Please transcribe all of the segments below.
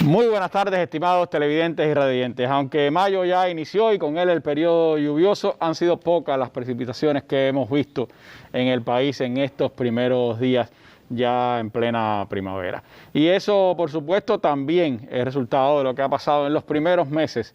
Muy buenas tardes, estimados televidentes y radiantes. Aunque mayo ya inició y con él el periodo lluvioso, han sido pocas las precipitaciones que hemos visto en el país en estos primeros días ya en plena primavera. Y eso, por supuesto, también es resultado de lo que ha pasado en los primeros meses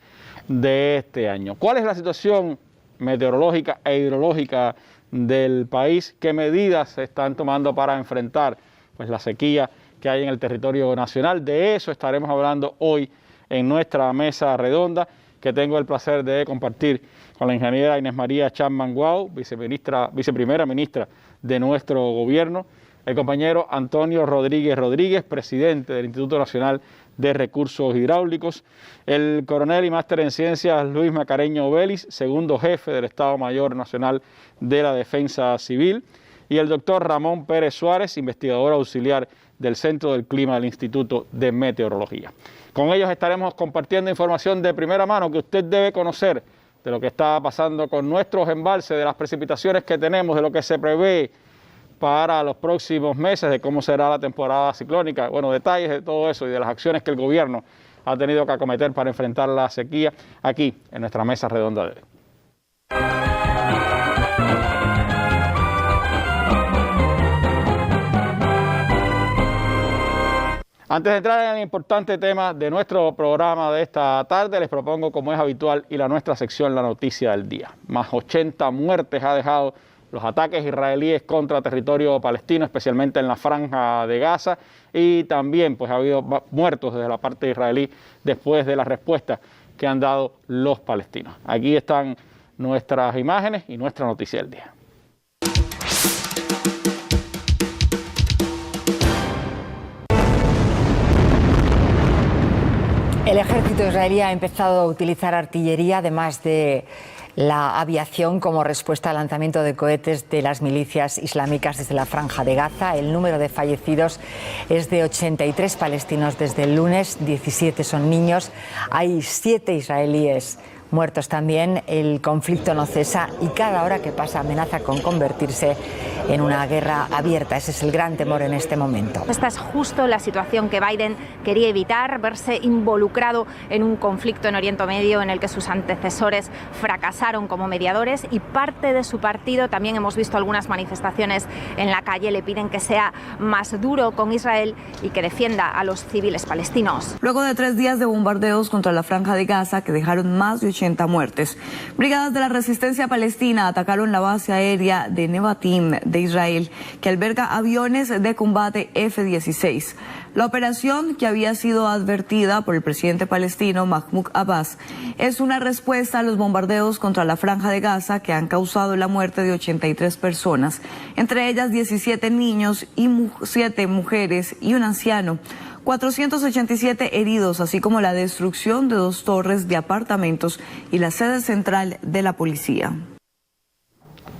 de este año. ¿Cuál es la situación meteorológica e hidrológica del país? ¿Qué medidas se están tomando para enfrentar la sequía que hay en el territorio nacional? De eso estaremos hablando hoy en nuestra mesa redonda, que tengo el placer de compartir con la ingeniera Inés María Chapman Guao, viceprimera ministra de nuestro gobierno, el compañero Antonio Rodríguez Rodríguez, presidente del Instituto Nacional de Recursos Hidráulicos, el coronel y máster en ciencias Luis Macareño Vélez, segundo jefe del Estado Mayor Nacional de la Defensa Civil, y el doctor Ramón Pérez Suárez, investigador auxiliar del Centro del Clima del Instituto de Meteorología. Con ellos estaremos compartiendo información de primera mano que usted debe conocer de lo que está pasando con nuestros embalses, de las precipitaciones que tenemos, de lo que se prevé para los próximos meses, de cómo será la temporada ciclónica, bueno, detalles de todo eso y de las acciones que el gobierno ha tenido que acometer para enfrentar la sequía aquí en nuestra mesa redonda de hoy. Antes de entrar en el importante tema de nuestro programa de esta tarde, les propongo, como es habitual, ir a nuestra sección La Noticia del Día. Más 80 muertes ha dejado los ataques israelíes contra territorio palestino, especialmente en la Franja de Gaza, y también ha habido muertos desde la parte israelí después de la respuesta que han dado los palestinos. Aquí están nuestras imágenes y nuestra noticia del día. El ejército israelí ha empezado a utilizar artillería, además de la aviación, como respuesta al lanzamiento de cohetes de las milicias islámicas desde la Franja de Gaza. El número de fallecidos es de 83 palestinos desde el lunes, 17 son niños, hay 7 israelíes muertos también. El conflicto no cesa y cada hora que pasa amenaza con convertirse en una guerra abierta. Ese es el gran temor en este momento. Esta es justo la situación que Biden quería evitar, verse involucrado en un conflicto en Oriente Medio en el que sus antecesores fracasaron como mediadores, y parte de su partido, también hemos visto algunas manifestaciones en la calle, le piden que sea más duro con Israel y que defienda a los civiles palestinos. Luego de 3 días de bombardeos contra la Franja de Gaza que dejaron más de 80 muertes, brigadas de la resistencia palestina atacaron la base aérea de Nevatim de Israel, que alberga aviones de combate F-16. La operación, que había sido advertida por el presidente palestino Mahmoud Abbas, es una respuesta a los bombardeos contra la Franja de Gaza que han causado la muerte de 83 personas, entre ellas 17 niños y 7 mujeres y un anciano. 487 heridos, así como la destrucción de 2 torres de apartamentos y la sede central de la policía.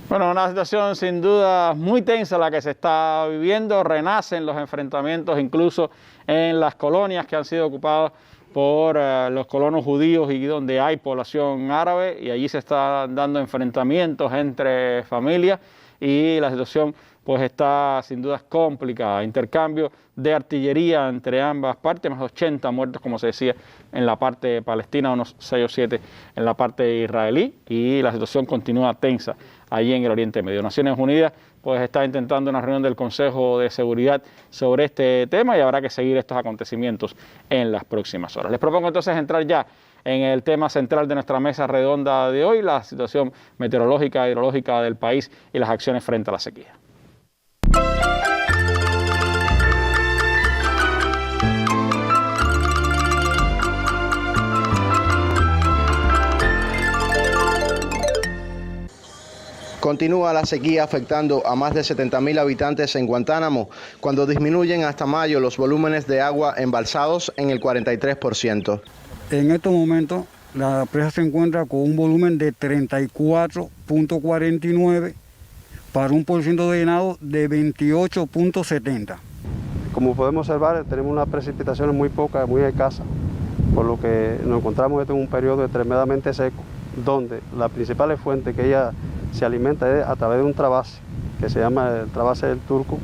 Bueno, una situación sin duda muy tensa la que se está viviendo. Renacen los enfrentamientos incluso en las colonias que han sido ocupadas por los colonos judíos y donde hay población árabe, y allí se están dando enfrentamientos entre familias y la situación está sin duda complicada. Intercambio de artillería entre ambas partes, más de 80 muertos, como se decía, en la parte palestina, unos 6 o 7 en la parte israelí, y la situación continúa tensa allí en el Oriente Medio. Naciones Unidas está intentando una reunión del Consejo de Seguridad sobre este tema, y habrá que seguir estos acontecimientos en las próximas horas. Les propongo entonces entrar ya en el tema central de nuestra mesa redonda de hoy, la situación meteorológica e hidrológica del país y las acciones frente a la sequía. Continúa la sequía afectando a más de 70.000 habitantes en Guantánamo, cuando disminuyen hasta mayo los volúmenes de agua embalsados en el 43%. En estos momentos la presa se encuentra con un volumen de 34.49 para un porcentaje de llenado de 28.70. Como podemos observar, tenemos unas precipitaciones muy pocas, muy escasas, por lo que nos encontramos en un periodo extremadamente seco, donde la principal fuente que ella se alimenta es a través de un trabase, que se llama el trabase del Turco,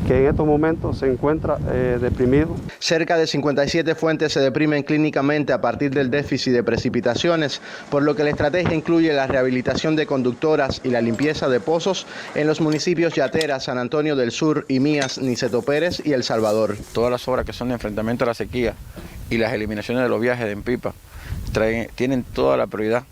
que en estos momentos se encuentra deprimido. Cerca de 57 fuentes se deprimen clínicamente a partir del déficit de precipitaciones, por lo que la estrategia incluye la rehabilitación de conductoras y la limpieza de pozos en los municipios Yatera, San Antonio del Sur, Imías, Niceto Pérez y El Salvador. Todas las obras que son de enfrentamiento a la sequía y las eliminaciones de los viajes en pipa tienen toda la prioridad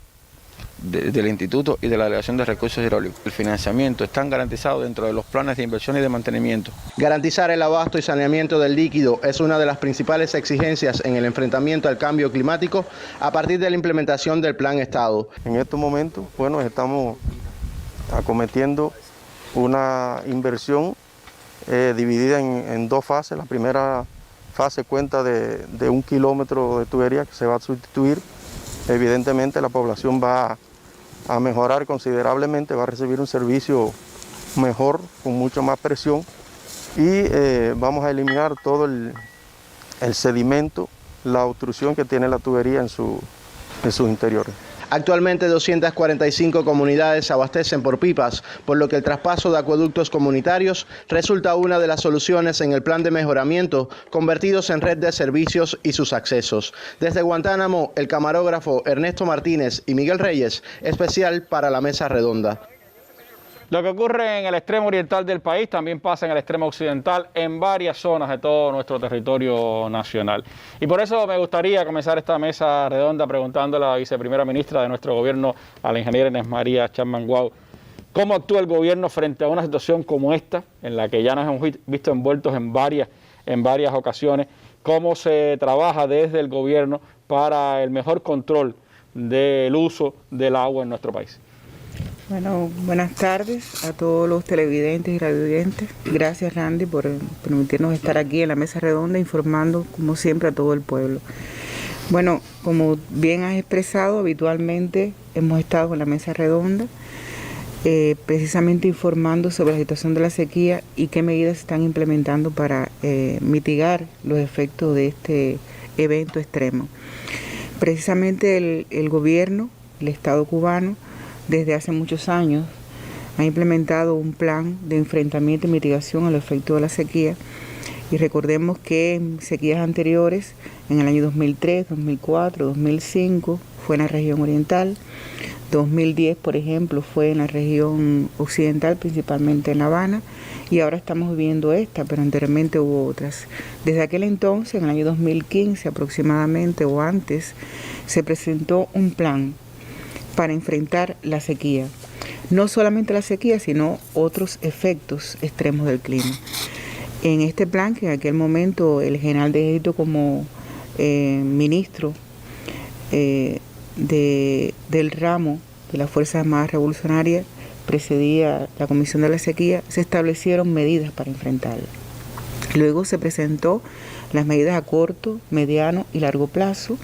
del Instituto y de la Delegación de Recursos Hidráulicos. El financiamiento están garantizados dentro de los planes de inversión y de mantenimiento. Garantizar el abasto y saneamiento del líquido es una de las principales exigencias en el enfrentamiento al cambio climático a partir de la implementación del Plan Estado. En estos momentos, bueno, estamos acometiendo una inversión dividida en dos fases. La primera fase cuenta de 1 kilómetro de tubería que se va a sustituir. Evidentemente la población va a mejorar considerablemente, va a recibir un servicio mejor, con mucha más presión, y vamos a eliminar todo el sedimento, la obstrucción que tiene la tubería en sus interiores. Actualmente 245 comunidades se abastecen por pipas, por lo que el traspaso de acueductos comunitarios resulta una de las soluciones en el plan de mejoramiento, convertidos en red de servicios y sus accesos. Desde Guantánamo, el camarógrafo Ernesto Martínez y Miguel Reyes, especial para la Mesa Redonda. Lo que ocurre en el extremo oriental del país también pasa en el extremo occidental, en varias zonas de todo nuestro territorio nacional. Y por eso me gustaría comenzar esta mesa redonda preguntándole a la viceprimera ministra de nuestro gobierno, a la ingeniera Inés María Chapman Guau, ¿cómo actúa el gobierno frente a una situación como esta, en la que ya nos hemos visto envueltos en varias ocasiones? ¿Cómo se trabaja desde el gobierno para el mejor control del uso del agua en nuestro país? Bueno, buenas tardes a todos los televidentes y radiovidentes. Gracias, Randy, por permitirnos estar aquí en la mesa redonda informando, como siempre, a todo el pueblo. Bueno, como bien has expresado, habitualmente hemos estado en la mesa redonda, precisamente informando sobre la situación de la sequía y qué medidas se están implementando para mitigar los efectos de este evento extremo. Precisamente el gobierno, el Estado cubano, desde hace muchos años ha implementado un plan de enfrentamiento y mitigación a los efectos de la sequía, y recordemos que en sequías anteriores, en el año 2003, 2004, 2005 fue en la región oriental, 2010 por ejemplo fue en la región occidental, principalmente en La Habana, y ahora estamos viviendo esta, pero anteriormente hubo otras. Desde aquel entonces, en el año 2015 aproximadamente o antes, se presentó un plan para enfrentar la sequía. No solamente la sequía, sino otros efectos extremos del clima. En este plan, que en aquel momento el general de Ejército como ministro del ramo de las Fuerzas Armadas Revolucionarias precedía la Comisión de la Sequía, se establecieron medidas para enfrentarla. Luego se presentó las medidas a corto, mediano y largo plazo,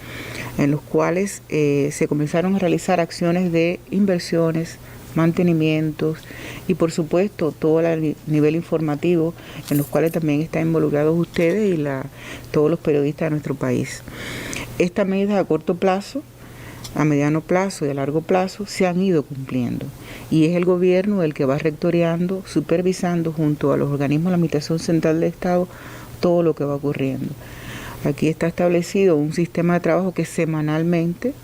en los cuales se comenzaron a realizar acciones de inversiones, mantenimientos y por supuesto todo el nivel informativo, en los cuales también están involucrados ustedes y todos los periodistas de nuestro país. Estas medidas a corto plazo, a mediano plazo y a largo plazo se han ido cumpliendo, y es el gobierno el que va rectoreando, supervisando junto a los organismos de la Administración Central del Estado todo lo que va ocurriendo. Aquí está establecido un sistema de trabajo que semanalmente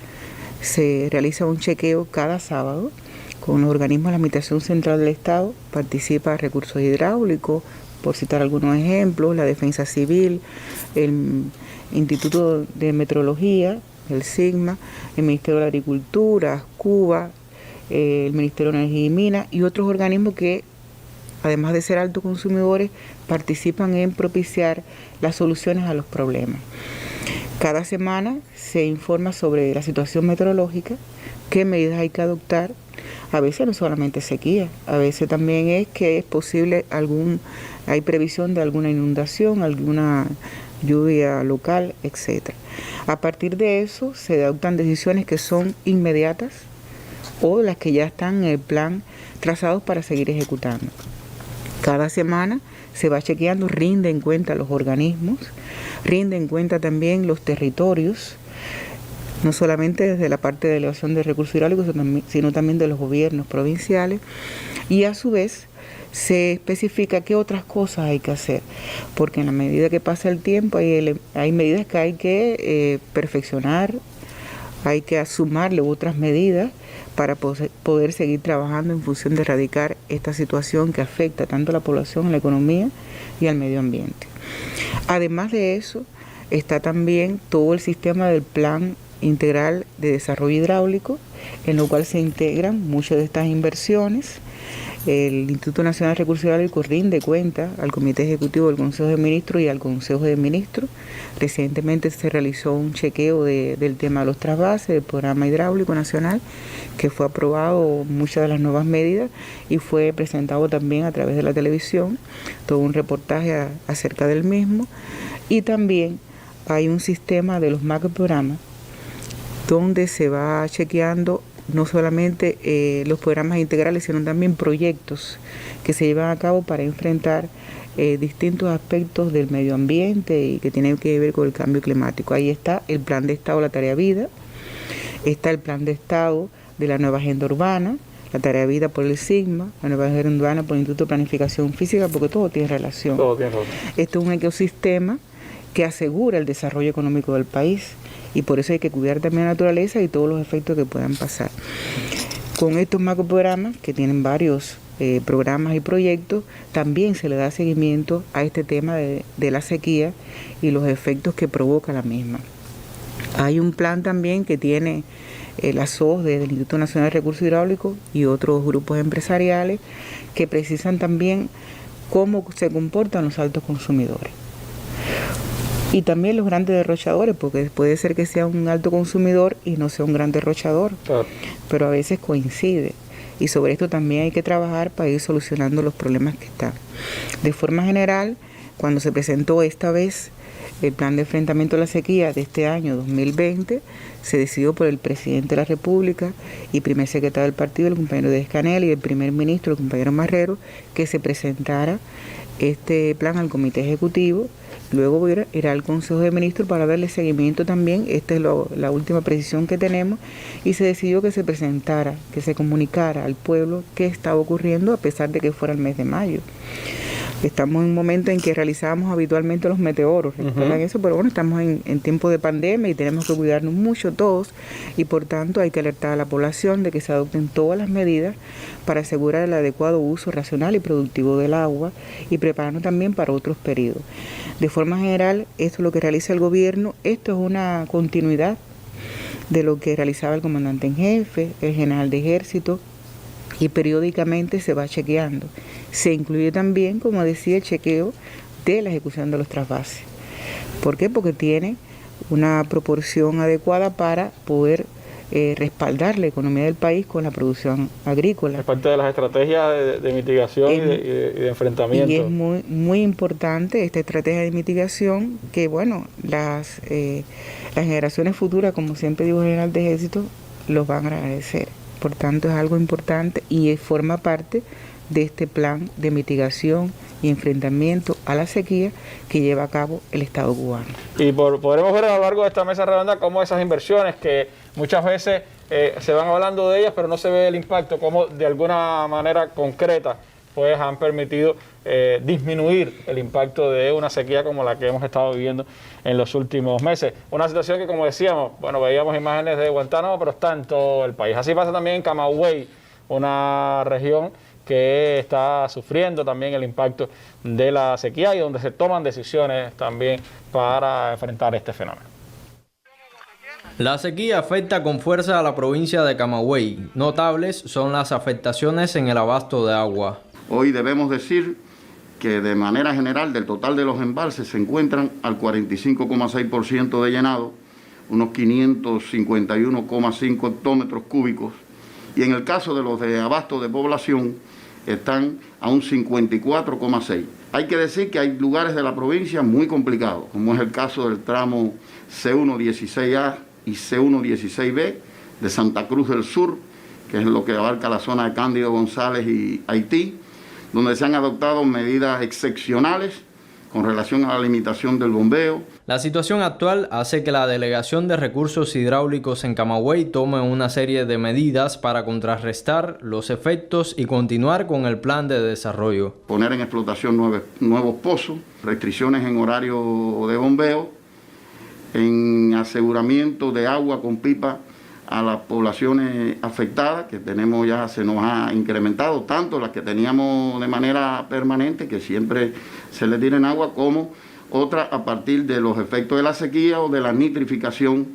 se realiza un chequeo cada sábado con los organismos de la Administración Central del Estado. Participa Recursos Hidráulicos, por citar algunos ejemplos, la Defensa Civil, el Instituto de Meteorología, el SIGMA, el Ministerio de la Agricultura, Cuba, el Ministerio de Energía y Minas y otros organismos que, además de ser altos consumidores, participan en propiciar las soluciones a los problemas. Cada semana se informa sobre la situación meteorológica, qué medidas hay que adoptar. A veces no solamente sequía, a veces también es que es posible hay previsión de alguna inundación, alguna lluvia local, etc. A partir de eso se adoptan decisiones que son inmediatas o las que ya están en el plan trazados para seguir ejecutando. Cada semana se va chequeando, rinden cuenta los organismos, rinden cuenta también los territorios, no solamente desde la parte de elevación de recursos hidráulicos, sino también de los gobiernos provinciales, y a su vez se especifica qué otras cosas hay que hacer, porque en la medida que pasa el tiempo hay medidas que hay que perfeccionar, hay que sumarle otras medidas para poder seguir trabajando en función de erradicar esta situación que afecta tanto a la población, a la economía y al medio ambiente. Además de eso, está también todo el sistema del Plan Integral de Desarrollo Hidráulico, en lo cual se integran muchas de estas inversiones. El Instituto Nacional de Recursos Hidráulicos rinde cuenta al Comité Ejecutivo del Consejo de Ministros y al Consejo de Ministros. Recientemente se realizó un chequeo del tema de los trasvases del Programa Hidráulico Nacional, que fue aprobado muchas de las nuevas medidas y fue presentado también a través de la televisión, todo un reportaje acerca del mismo. Y también hay un sistema de los macroprogramas donde se va chequeando no solamente los programas integrales, sino también proyectos que se llevan a cabo para enfrentar distintos aspectos del medio ambiente y que tienen que ver con el cambio climático. Ahí está el Plan de Estado, la Tarea Vida, está el Plan de Estado de la Nueva Agenda Urbana, la Tarea Vida por el SIGMA, la Nueva Agenda Urbana por el Instituto de Planificación Física, porque todo tiene relación. Esto es un ecosistema que asegura el desarrollo económico del país. Y por eso hay que cuidar también la naturaleza y todos los efectos que puedan pasar. Con estos macroprogramas, que tienen varios programas y proyectos, también se le da seguimiento a este tema de la sequía y los efectos que provoca la misma. Hay un plan también que tiene la SOS del Instituto Nacional de Recursos Hidráulicos y otros grupos empresariales que precisan también cómo se comportan los altos consumidores. Y también los grandes derrochadores, porque puede ser que sea un alto consumidor y no sea un gran derrochador, claro, pero a veces coincide. Y sobre esto también hay que trabajar para ir solucionando los problemas que están. De forma general, cuando se presentó esta vez el plan de enfrentamiento a la sequía de este año 2020, se decidió por el presidente de la República y primer secretario del partido, el compañero Díaz-Canel, y el primer ministro, el compañero Marrero, que se presentara este plan al Comité Ejecutivo. Luego irá al Consejo de Ministros para darle seguimiento también. Esta es la última precisión que tenemos, y se decidió que se presentara, que se comunicara al pueblo qué estaba ocurriendo, a pesar de que fuera el mes de mayo. Estamos en un momento en que realizábamos habitualmente los meteoros, ¿recuerdan eso? Pero bueno, estamos en tiempo de pandemia y tenemos que cuidarnos mucho todos, y por tanto hay que alertar a la población de que se adopten todas las medidas para asegurar el adecuado uso racional y productivo del agua y prepararnos también para otros periodos. De forma general, esto es lo que realiza el gobierno. Esto es una continuidad de lo que realizaba el comandante en jefe, el general de ejército, y periódicamente se va chequeando. Se incluye también, como decía, el chequeo de la ejecución de los trasvases. ¿Por qué? Porque tiene una proporción adecuada para poder respaldar la economía del país con la producción agrícola. Es parte de las estrategias de mitigación y de enfrentamiento. Y es muy importante esta estrategia de mitigación, que bueno, las generaciones futuras, como siempre digo el general de ejército, los van a agradecer. Por tanto, es algo importante y forma parte de este plan de mitigación y enfrentamiento a la sequía que lleva a cabo el Estado cubano. Y podremos ver a lo largo de esta mesa redonda cómo esas inversiones, que muchas veces se van hablando de ellas, pero no se ve el impacto, cómo de alguna manera concreta pues han permitido disminuir el impacto de una sequía como la que hemos estado viviendo en los últimos meses. Una situación que, como decíamos, bueno, veíamos imágenes de Guantánamo, pero está en todo el país. Así pasa también en Camagüey, una región que está sufriendo también el impacto de la sequía y donde se toman decisiones también para enfrentar este fenómeno. La sequía afecta con fuerza a la provincia de Camagüey. Notables son las afectaciones en el abasto de agua. Hoy debemos decir que de manera general del total de los embalses se encuentran al 45,6% de llenado, unos 551,5 hectómetros cúbicos, y en el caso de los de abasto de población están a un 54,6. Hay que decir que hay lugares de la provincia muy complicados, como es el caso del tramo C116A y C116B de Santa Cruz del Sur, que es lo que abarca la zona de Cándido González y Haití, donde se han adoptado medidas excepcionales con relación a la limitación del bombeo. La situación actual hace que la Delegación de Recursos Hidráulicos en Camagüey tome una serie de medidas para contrarrestar los efectos y continuar con el plan de desarrollo. Poner en explotación nuevos pozos, restricciones en horario de bombeo, en aseguramiento de agua con pipa a las poblaciones afectadas, que tenemos ya, se nos ha incrementado tanto las que teníamos de manera permanente, que siempre se les tienen agua, como otras a partir de los efectos de la sequía o de la nitrificación,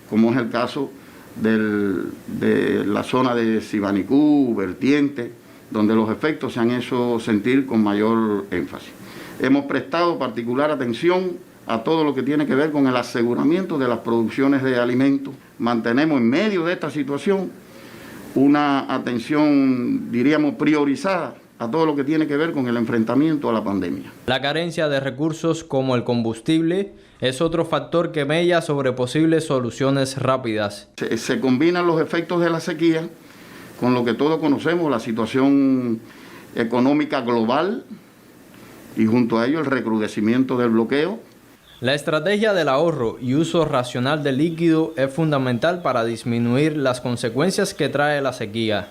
como es el caso de la zona de Sibanicú, Vertiente, donde los efectos se han hecho sentir con mayor énfasis. Hemos prestado particular atención a todo lo que tiene que ver con el aseguramiento de las producciones de alimentos. Mantenemos en medio de esta situación una atención, diríamos, priorizada a todo lo que tiene que ver con el enfrentamiento a la pandemia. La carencia de recursos como el combustible es otro factor que mella sobre posibles soluciones rápidas. Se combinan los efectos de la sequía con lo que todos conocemos, la situación económica global, y junto a ello el recrudecimiento del bloqueo. La estrategia del ahorro y uso racional del líquido es fundamental para disminuir las consecuencias que trae la sequía.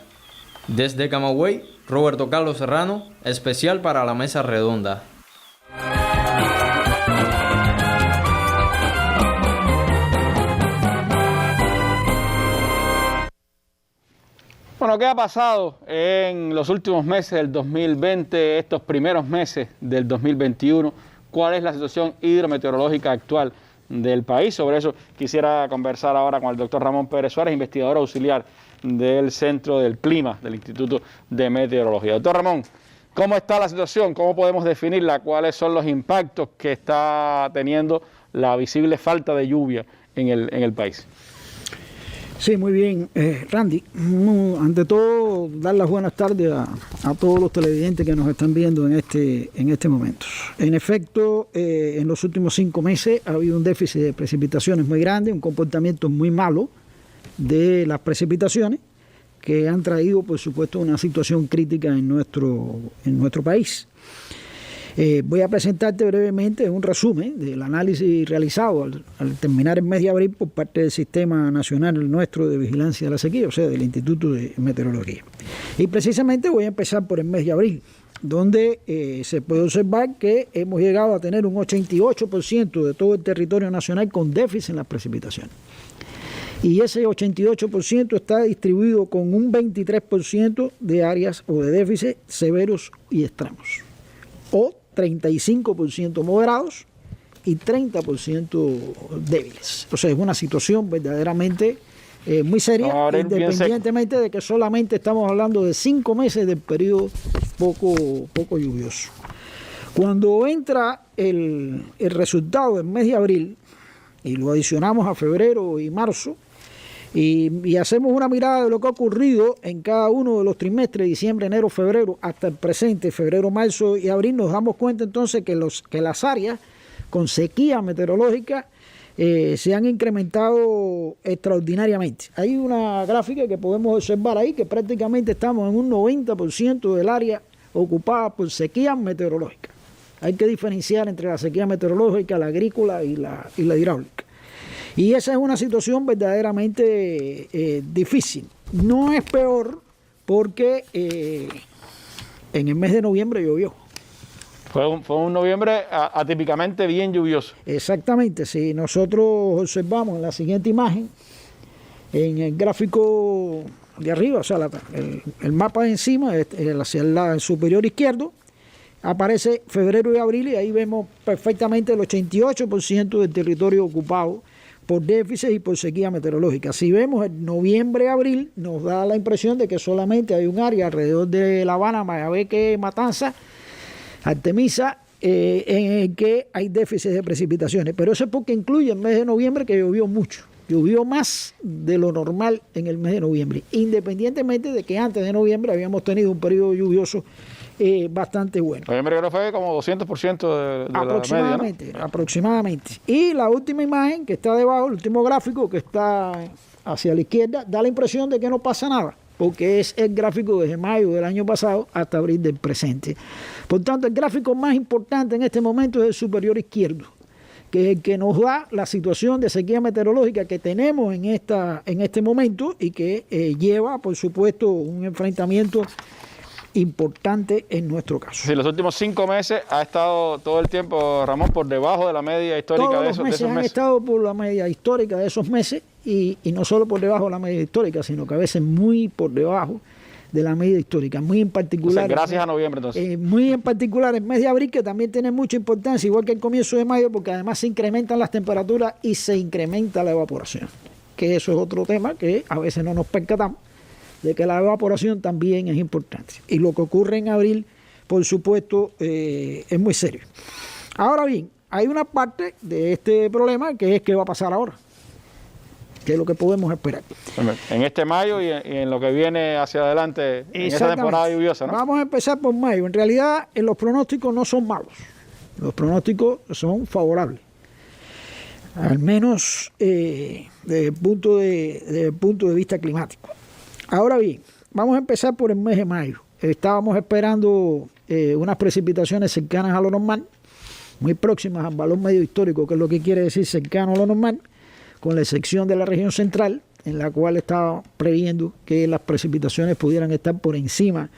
Desde Camagüey, Roberto Carlos Serrano, especial para la Mesa Redonda. Bueno, ¿qué ha pasado en los últimos meses del 2020, estos primeros meses del 2021? ¿Cuál es la situación hidrometeorológica actual del país? Sobre eso quisiera conversar ahora con el doctor Ramón Pérez Suárez, investigador auxiliar del Centro del Clima del Instituto de Meteorología. Doctor Ramón, ¿cómo está la situación? ¿Cómo podemos definirla? ¿Cuáles son los impactos que está teniendo la visible falta de lluvia en el país? Sí, muy bien, Randy. Ante todo, dar las buenas tardes a todos los televidentes que nos están viendo en este momento. En efecto, en los últimos 5 meses ha habido un déficit de precipitaciones muy grande, un comportamiento muy malo de las precipitaciones que han traído, por supuesto, una situación crítica en nuestro país. Voy a presentarte brevemente un resumen del análisis realizado al terminar el mes de abril por parte del Sistema Nacional nuestro de Vigilancia de la Sequía, o sea, del Instituto de Meteorología. Y precisamente voy a empezar por el mes de abril, donde se puede observar que hemos llegado a tener un 88% de todo el territorio nacional con déficit en las precipitaciones. Y ese 88% está distribuido con un 23% de áreas o de déficit severos y extremos, o 35% moderados y 30% débiles. O sea, es una situación verdaderamente muy seria, independientemente de que solamente estamos hablando de 5 meses del periodo poco lluvioso. Cuando entra el resultado del mes de abril y lo adicionamos a febrero y marzo, y hacemos una mirada de lo que ha ocurrido en cada uno de los trimestres, diciembre, enero, febrero, hasta el presente, febrero, marzo y abril, nos damos cuenta entonces que las áreas con sequía meteorológica se han incrementado extraordinariamente. Hay una gráfica que podemos observar ahí que prácticamente estamos en un 90% del área ocupada por sequía meteorológica. Hay que diferenciar entre la sequía meteorológica, la agrícola y la hidráulica. Y esa es una situación verdaderamente difícil. No es peor porque en el mes de noviembre llovió. Fue un noviembre atípicamente bien lluvioso. Exactamente. Si nosotros observamos en la siguiente imagen, en el gráfico de arriba, o sea, el mapa de encima, hacia el lado superior izquierdo, aparece febrero y abril y ahí vemos perfectamente el 88% del territorio ocupado por déficit y por sequía meteorológica. Si vemos el noviembre-abril, nos da la impresión de que solamente hay un área alrededor de La Habana, Mayabeque, Matanza, Artemisa, en el que hay déficit de precipitaciones. Pero eso es porque incluye el mes de noviembre, que llovió mucho. Llovió más de lo normal en el mes de noviembre, independientemente de que antes de noviembre habíamos tenido un periodo lluvioso bastante bueno. Noviembre no fue como 200% de la media, ¿no? Aproximadamente. Y la última imagen que está debajo, el último gráfico que está hacia la izquierda, da la impresión de que no pasa nada, porque es el gráfico desde mayo del año pasado hasta abril del presente. Por tanto, el gráfico más importante en este momento es el superior izquierdo, que es el que nos da la situación de sequía meteorológica que tenemos en este momento y que lleva, por supuesto, un enfrentamiento importante en nuestro caso. Sí, los últimos 5 meses ha estado todo el tiempo, Ramón, por debajo de la media histórica de esos meses. Han estado por la media histórica de esos meses y no solo por debajo de la media histórica, sino que a veces muy por debajo de la media histórica, muy en particular. Entonces, gracias a noviembre, entonces. Muy en particular el mes de abril, que también tiene mucha importancia, igual que el comienzo de mayo, porque además se incrementan las temperaturas y se incrementa la evaporación, que eso es otro tema que a veces no nos percatamos, de que la evaporación también es importante. Y lo que ocurre en abril, por supuesto, es muy serio. Ahora bien, hay una parte de este problema que es qué va a pasar ahora, que es lo que podemos esperar. En este mayo y en lo que viene hacia adelante, en esa temporada lluviosa, ¿no? Vamos a empezar por mayo. En realidad, los pronósticos no son malos. Los pronósticos son favorables. Al menos desde el punto de vista climático. Ahora bien, vamos a empezar por el mes de mayo. Estábamos esperando unas precipitaciones cercanas a lo normal, muy próximas al valor medio histórico, que es lo que quiere decir cercano a lo normal, con la excepción de la región central, en la cual estaba previendo que las precipitaciones pudieran estar por encima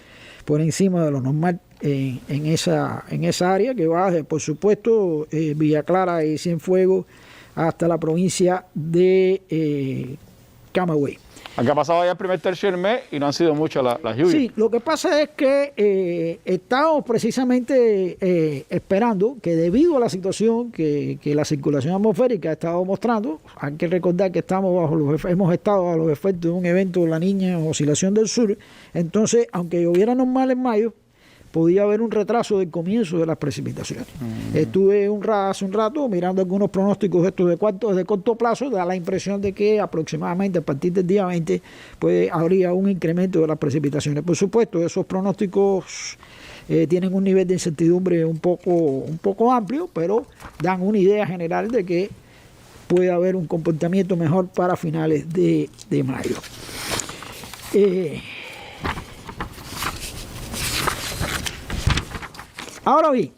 de lo normal en esa área, que va, por supuesto, Villa Clara y Cienfuegos hasta la provincia de Camagüey. Acá ha pasado ya el primer tercio del mes y no han sido muchas las lluvias. Sí, lo que pasa es que estamos precisamente esperando que, debido a la situación que la circulación atmosférica ha estado mostrando, hay que recordar que hemos estado bajo los efectos de un evento de La Niña, oscilación del sur. Entonces, aunque lloviera normal en mayo, podía haber un retraso del comienzo de las precipitaciones. Estuve hace un rato mirando algunos pronósticos estos de corto plazo, da la impresión de que aproximadamente a partir del día 20 habría un incremento de las precipitaciones. Por supuesto, esos pronósticos tienen un nivel de incertidumbre un poco amplio, pero dan una idea general de que puede haber un comportamiento mejor para finales de mayo. Ahora bien,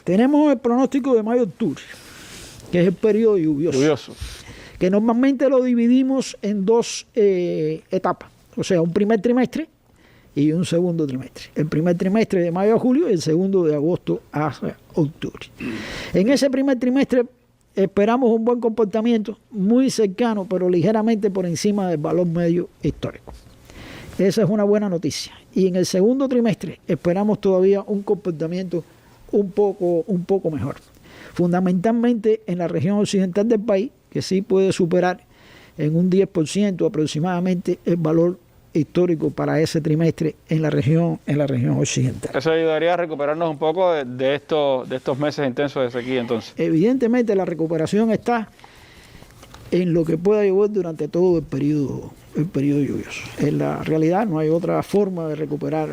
tenemos el pronóstico de mayo-octubre, que es el periodo lluvioso, que normalmente lo dividimos en dos etapas, o sea, un primer trimestre y un segundo trimestre. El primer trimestre de mayo a julio y el segundo de agosto a octubre. En ese primer trimestre esperamos un buen comportamiento, muy cercano, pero ligeramente por encima del valor medio histórico. Esa es una buena noticia. Y en el segundo trimestre esperamos todavía un comportamiento un poco mejor. Fundamentalmente en la región occidental del país, que sí puede superar en un 10% aproximadamente el valor histórico para ese trimestre en la región occidental. Eso ayudaría a recuperarnos un poco de estos meses intensos de sequía, entonces. Evidentemente la recuperación está en lo que pueda llover durante todo el periodo lluvioso. En la realidad no hay otra forma de recuperar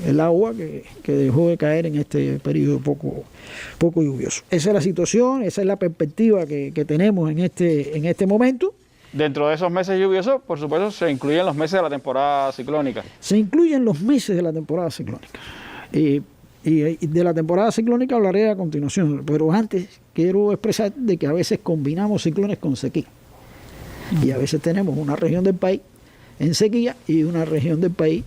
el agua que dejó de caer en este periodo poco lluvioso. Esa es la situación, esa es la perspectiva que tenemos en este momento. Dentro de esos meses lluviosos, por supuesto, se incluyen los meses de la temporada ciclónica. Se incluyen los meses de la temporada ciclónica. Y de la temporada ciclónica hablaré a continuación, pero antes quiero expresar de que a veces combinamos ciclones con sequía. Y a veces tenemos una región del país en sequía y una región del país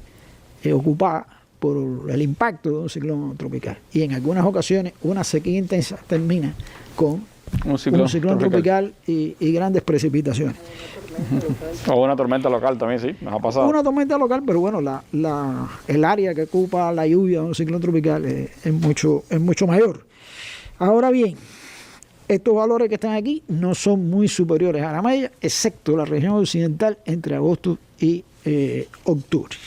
ocupada por el impacto de un ciclón tropical. Y en algunas ocasiones una sequía intensa termina con un ciclón tropical y grandes precipitaciones. O una tormenta local también, sí, nos ha pasado. Una tormenta local, pero bueno, el área que ocupa la lluvia de un ciclón tropical es mucho mayor. Ahora bien, estos valores que están aquí no son muy superiores a la media, excepto la región occidental entre agosto y octubre.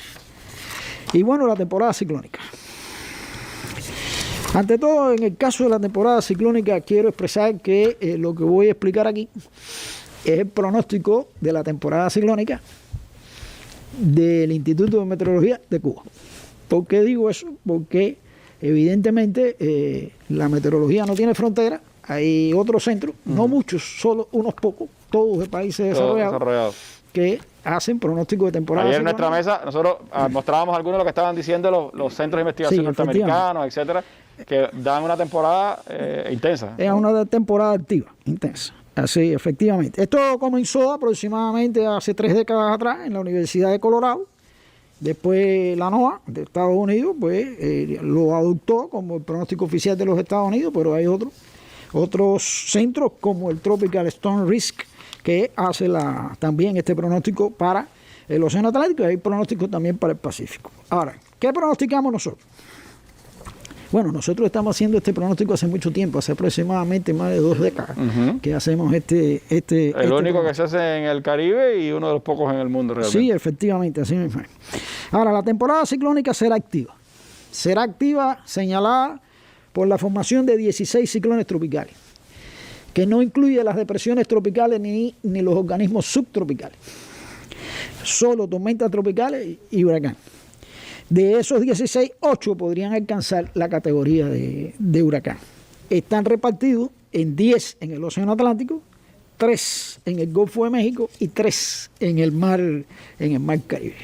Y bueno, la temporada ciclónica. Ante todo, en el caso de la temporada ciclónica, quiero expresar que lo que voy a explicar aquí es el pronóstico de la temporada ciclónica del Instituto de Meteorología de Cuba. ¿Por qué digo eso? Porque evidentemente la meteorología no tiene frontera. Hay otros centros, no muchos, solo unos pocos, todos de países desarrollados, que hacen pronósticos de temporada. Ayer en nuestra mesa nosotros mostrábamos algunos de lo que estaban diciendo los centros de investigación norteamericanos, etcétera, que dan una temporada intensa. Es una temporada activa, intensa. Así, efectivamente. Esto comenzó aproximadamente hace 3 décadas atrás en la Universidad de Colorado. Después la NOAA de Estados Unidos pues lo adoptó como el pronóstico oficial de los Estados Unidos, pero hay otros centros como el Tropical Storm Risk que hace también este pronóstico para el Océano Atlántico, y hay pronósticos también para el Pacífico. Ahora, ¿qué pronosticamos nosotros? Bueno, nosotros estamos haciendo este pronóstico hace mucho tiempo, hace aproximadamente más de 2 décadas que hacemos el único que se hace en el Caribe y uno de los pocos en el mundo realmente. Sí, efectivamente, así mismo. Ahora, la temporada ciclónica será activa. Será activa señalada por la formación de 16 ciclones tropicales, que no incluye las depresiones tropicales ni los organismos subtropicales. Solo tormentas tropicales y huracanes. De esos 16, 8 podrían alcanzar la categoría de huracán. Están repartidos en 10 en el Océano Atlántico, 3 en el Golfo de México y 3 en el Mar Caribe.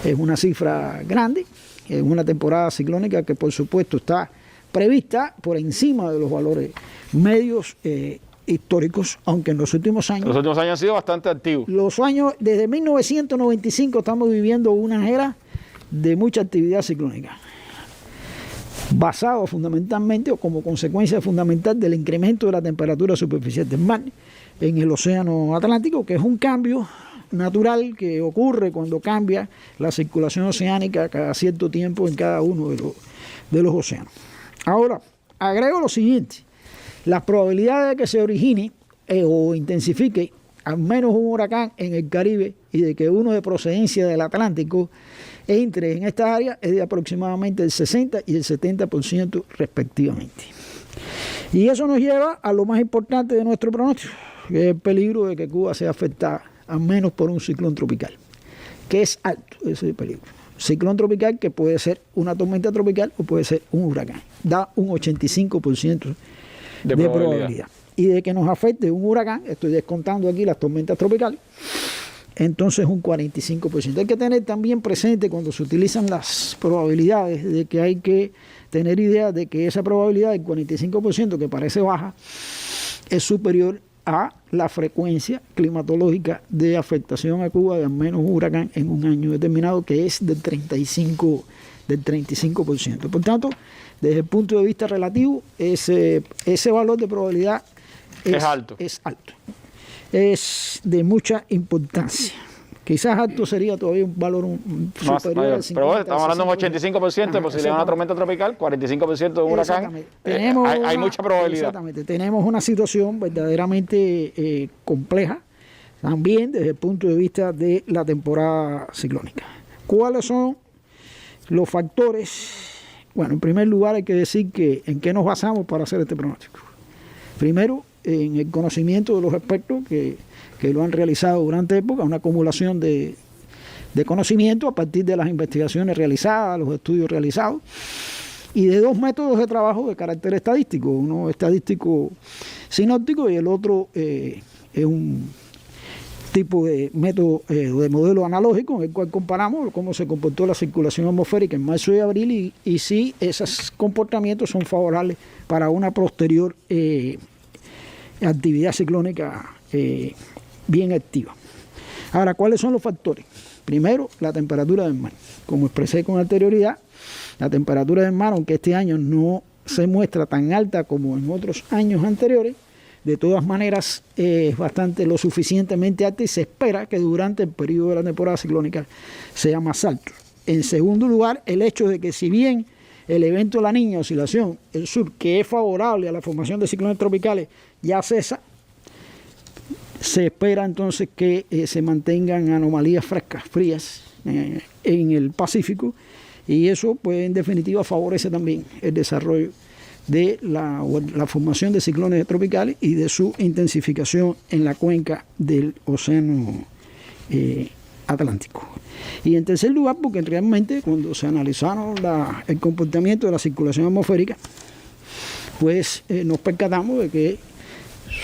Es una cifra grande, es una temporada ciclónica que por supuesto está prevista por encima de los valores medios históricos, aunque en los últimos años... Los últimos años han sido bastante activos. Desde 1995 estamos viviendo una era de mucha actividad ciclónica, basado fundamentalmente o como consecuencia fundamental del incremento de la temperatura superficial del mar en el Océano Atlántico, que es un cambio natural que ocurre cuando cambia la circulación oceánica cada cierto tiempo en cada uno de los océanos. Ahora, agrego lo siguiente: las probabilidades de que se origine o intensifique al menos un huracán en el Caribe y de que uno de procedencia del Atlántico entre en esta área es de aproximadamente el 60 y el 70% respectivamente. Y eso nos lleva a lo más importante de nuestro pronóstico, que es el peligro de que Cuba sea afectada al menos por un ciclón tropical, que es alto ese peligro. Ciclón tropical que puede ser una tormenta tropical o puede ser un huracán. Da un 85% de probabilidad. Y de que nos afecte un huracán, estoy descontando aquí las tormentas tropicales, entonces un 45%. Hay que tener también presente cuando se utilizan las probabilidades de que hay que tener idea de que esa probabilidad del 45%, que parece baja, es superior a la frecuencia climatológica de afectación a Cuba de al menos un huracán en un año determinado, que es del 35%. Por tanto, desde el punto de vista relativo, ese valor de probabilidad es alto. Es de mucha importancia. Quizás alto sería todavía un valor superior al 50%. Pero bueno, estamos hablando de un 85% de posibilidad de una tormenta tropical, 45% de un huracán. Hay mucha probabilidad. Exactamente. Tenemos una situación verdaderamente compleja también desde el punto de vista de la temporada ciclónica. ¿Cuáles son los factores? Bueno, en primer lugar hay que decir que en qué nos basamos para hacer este pronóstico. Primero, en el conocimiento de los expertos que lo han realizado durante época, una acumulación de conocimiento a partir de las investigaciones realizadas, los estudios realizados, y de 2 métodos de trabajo de carácter estadístico, uno estadístico sinóptico y el otro es un tipo de método de modelo analógico en el cual comparamos cómo se comportó la circulación atmosférica en marzo y abril y si esos comportamientos son favorables para una posterior actividad ciclónica bien activa. Ahora, ¿cuáles son los factores? Primero, la temperatura del mar. Como expresé con anterioridad, la temperatura del mar, aunque este año no se muestra tan alta como en otros años anteriores, de todas maneras es lo suficientemente alta y se espera que durante el periodo de la temporada ciclónica sea más alto. En segundo lugar, el hecho de que si bien el evento de la Niña, oscilación, el sur, que es favorable a la formación de ciclones tropicales, ya cesa, se espera entonces que se mantengan anomalías frías en el Pacífico, y eso pues en definitiva favorece también el desarrollo de la formación de ciclones tropicales y de su intensificación en la cuenca del Océano Atlántico. Y en tercer lugar, porque realmente cuando se analizaron el comportamiento de la circulación atmosférica, pues nos percatamos de que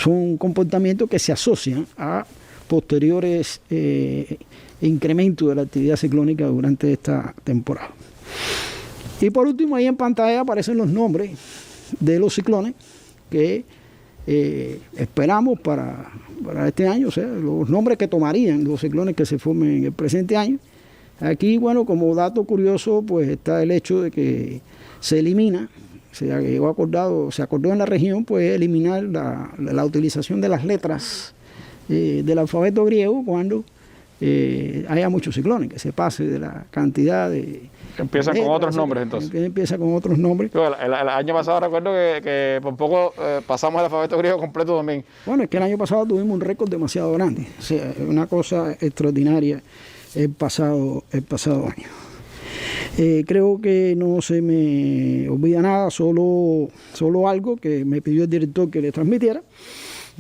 son comportamientos que se asocian a posteriores incrementos de la actividad ciclónica durante esta temporada. Y por último, ahí en pantalla aparecen los nombres de los ciclones que esperamos para este año, o sea, los nombres que tomarían los ciclones que se formen en el presente año. Aquí, bueno, como dato curioso, pues está el hecho de que se elimina, se acordó en la región, pues eliminar la utilización de las letras del alfabeto griego cuando haya muchos ciclones, que se pase de la cantidad de... Que empiezan con otros nombres, entonces. Que empieza con otros nombres. El año pasado recuerdo que por poco pasamos el alfabeto griego completo también. Bueno, es que el año pasado tuvimos un récord demasiado grande. O sea, una cosa extraordinaria el pasado año. Creo que no se me olvida nada, solo algo que me pidió el director que le transmitiera,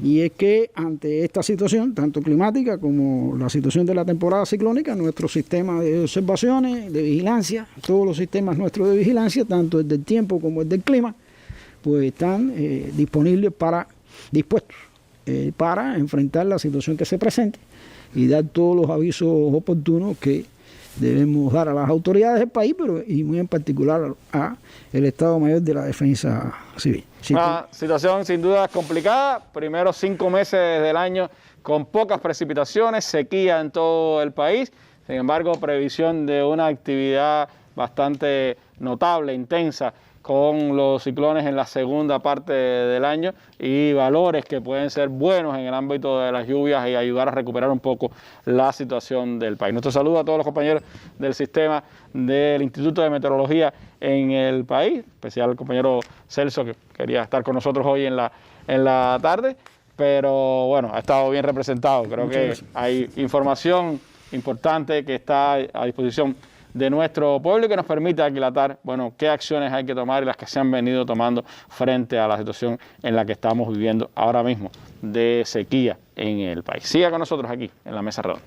y es que ante esta situación, tanto climática como la situación de la temporada ciclónica, nuestro sistema de observaciones, de vigilancia, todos los sistemas nuestros de vigilancia, tanto el del tiempo como el del clima, pues están dispuestos para enfrentar la situación que se presente y dar todos los avisos oportunos que debemos dar a las autoridades del país, y muy en particular a el Estado Mayor de la Defensa Civil. Una situación sin duda complicada, primeros 5 meses del año con pocas precipitaciones, sequía en todo el país, sin embargo previsión de una actividad bastante notable, intensa, con los ciclones en la segunda parte del año y valores que pueden ser buenos en el ámbito de las lluvias y ayudar a recuperar un poco la situación del país. Nuestro saludo a todos los compañeros del sistema del Instituto de Meteorología en el país, especial al compañero Celso, que quería estar con nosotros hoy en la tarde, pero bueno, ha estado bien representado. Creo que hay información importante que está a disposición de nuestro pueblo y que nos permite aquilatar, bueno, qué acciones hay que tomar y las que se han venido tomando frente a la situación en la que estamos viviendo ahora mismo de sequía en el país. Siga con nosotros aquí en la Mesa Redonda.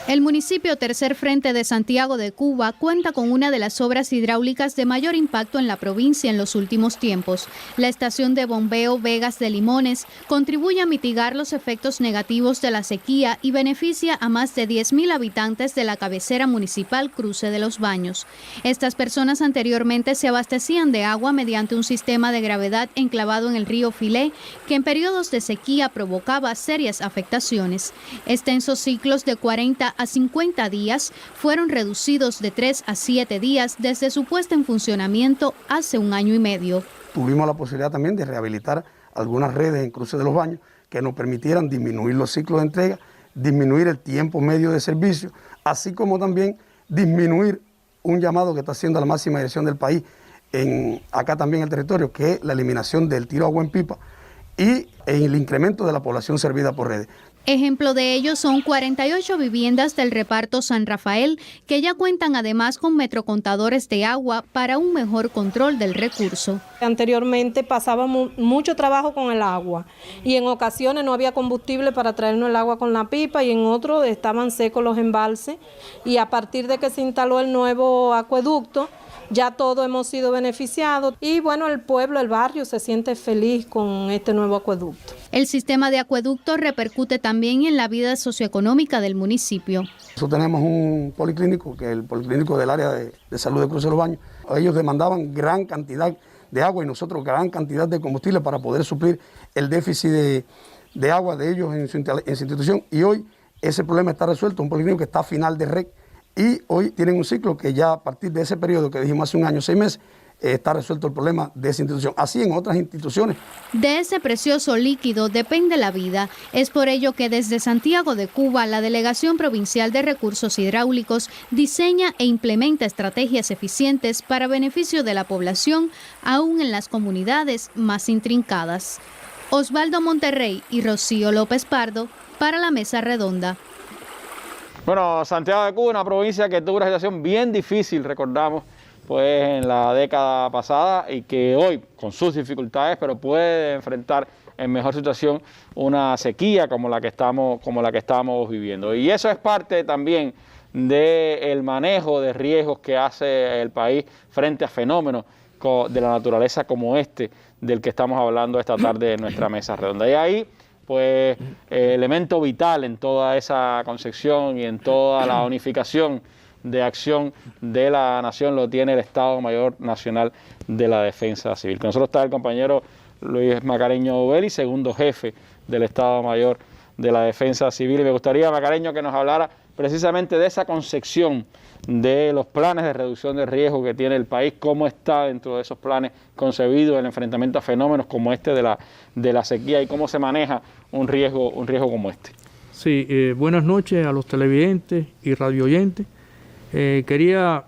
El municipio Tercer Frente de Santiago de Cuba cuenta con una de las obras hidráulicas de mayor impacto en la provincia en los últimos tiempos. La estación de bombeo Vegas de Limones contribuye a mitigar los efectos negativos de la sequía y beneficia a más de 10.000 habitantes de la cabecera municipal Cruce de los Baños. Estas personas anteriormente se abastecían de agua mediante un sistema de gravedad enclavado en el río Filé, que en periodos de sequía provocaba serias afectaciones. Extensos ciclos de 40 a 50 días fueron reducidos de 3 a 7 días desde su puesta en funcionamiento hace 1 año y medio. Tuvimos la posibilidad también de rehabilitar algunas redes en Cruce de los Baños que nos permitieran disminuir los ciclos de entrega, disminuir el tiempo medio de servicio, así como también disminuir un llamado que está haciendo la máxima dirección del país, acá también en el territorio, que es la eliminación del tiro a agua en pipa y el incremento de la población servida por redes. Ejemplo de ello son 48 viviendas del reparto San Rafael, que ya cuentan además con metrocontadores de agua para un mejor control del recurso. Anteriormente pasábamos mucho trabajo con el agua y en ocasiones no había combustible para traernos el agua con la pipa y en otros estaban secos los embalses, y a partir de que se instaló el nuevo acueducto, ya todos hemos sido beneficiados y bueno, el pueblo, el barrio se siente feliz con este nuevo acueducto. El sistema de acueducto repercute también en la vida socioeconómica del municipio. Nosotros tenemos un policlínico, que es el policlínico del área de salud de Cruce de los Baños. Ellos demandaban gran cantidad de agua y nosotros gran cantidad de combustible para poder suplir el déficit de agua de ellos en su institución, y hoy ese problema está resuelto, un policlínico que está a final de red. Y hoy tienen un ciclo que ya a partir de ese periodo que dijimos hace 1 año, 6 meses, está resuelto el problema de esa institución. Así en otras instituciones. De ese precioso líquido depende la vida. Es por ello que desde Santiago de Cuba, la Delegación Provincial de Recursos Hidráulicos diseña e implementa estrategias eficientes para beneficio de la población, aún en las comunidades más intrincadas. Osvaldo Monterrey y Rocío López Pardo para la Mesa Redonda. Bueno, Santiago de Cuba, una provincia que tuvo una situación bien difícil, recordamos, pues en la década pasada, y que hoy, con sus dificultades, pero puede enfrentar en mejor situación una sequía como la que estamos viviendo. Y eso es parte también del manejo de riesgos que hace el país frente a fenómenos de la naturaleza como este, del que estamos hablando esta tarde en nuestra mesa redonda. Y ahí, pues, elemento vital en toda esa concepción y en toda la unificación de acción de la nación lo tiene el Estado Mayor Nacional de la Defensa Civil. Con nosotros está el compañero Luis Macareño Belli, segundo jefe del Estado Mayor de la Defensa Civil. Y me gustaría, Macareño, que nos hablara precisamente de esa concepción de los planes de reducción de riesgo que tiene el país, cómo está dentro de esos planes concebido el enfrentamiento a fenómenos como este de la sequía y cómo se maneja un riesgo como este. Sí, buenas noches a los televidentes y radioyentes. Quería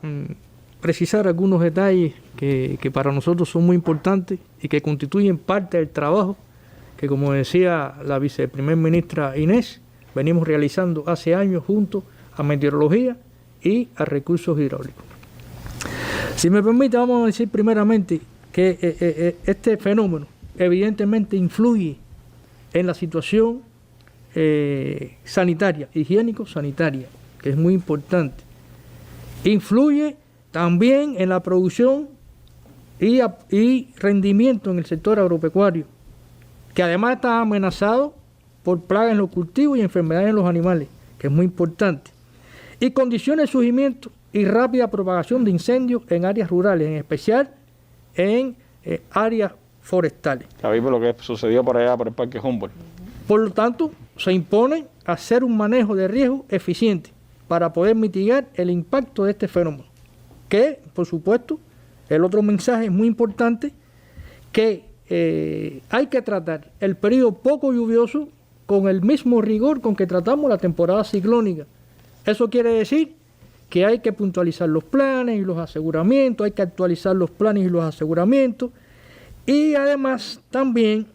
precisar algunos detalles que para nosotros son muy importantes y que constituyen parte del trabajo que, como decía la viceprimer ministra Inés, venimos realizando hace años junto a meteorología y a recursos hidráulicos. Si me permite, vamos a decir primeramente que este fenómeno evidentemente influye en la situación sanitaria, higiénico-sanitaria, que es muy importante. Influye también en la producción y rendimiento en el sector agropecuario, que además está amenazado por plagas en los cultivos y enfermedades en los animales, que es muy importante. Y condiciones de surgimiento y rápida propagación de incendios en áreas rurales, en especial en áreas forestales. Ya vimos lo que sucedió por allá, por el Parque Humboldt. Por lo tanto, se impone hacer un manejo de riesgo eficiente para poder mitigar el impacto de este fenómeno. Que, por supuesto, el otro mensaje muy importante, que hay que tratar el periodo poco lluvioso con el mismo rigor con que tratamos la temporada ciclónica. Eso quiere decir que hay que puntualizar los planes y los aseguramientos, hay que actualizar los planes y los aseguramientos, y además también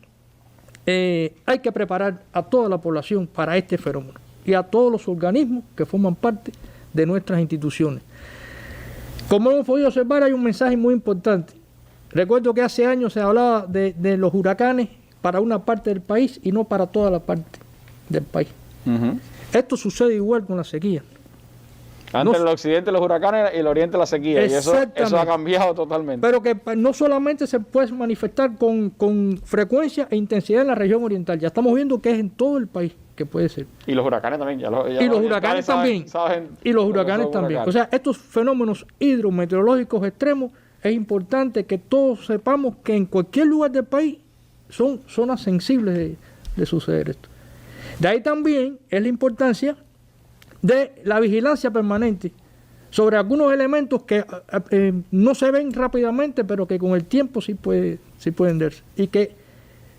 hay que preparar a toda la población para este fenómeno y a todos los organismos que forman parte de nuestras instituciones. Como hemos podido observar, hay un mensaje muy importante. Recuerdo que hace años se hablaba de los huracanes para una parte del país y no para toda la parte del país. Esto sucede igual con la sequía. Antes el occidente los huracanes y el oriente la sequía, y eso ha cambiado totalmente. Pero que no solamente se puede manifestar con frecuencia e intensidad en la región oriental, ya estamos viendo que es en todo el país que puede ser. Y los huracanes también. Y los huracanes también. Y los huracanes también. O sea, estos fenómenos hidrometeorológicos extremos, es importante que todos sepamos que en cualquier lugar del país son zonas sensibles de suceder esto. De ahí también es la importancia de la vigilancia permanente sobre algunos elementos que no se ven rápidamente, pero que con el tiempo sí pueden darse. Y que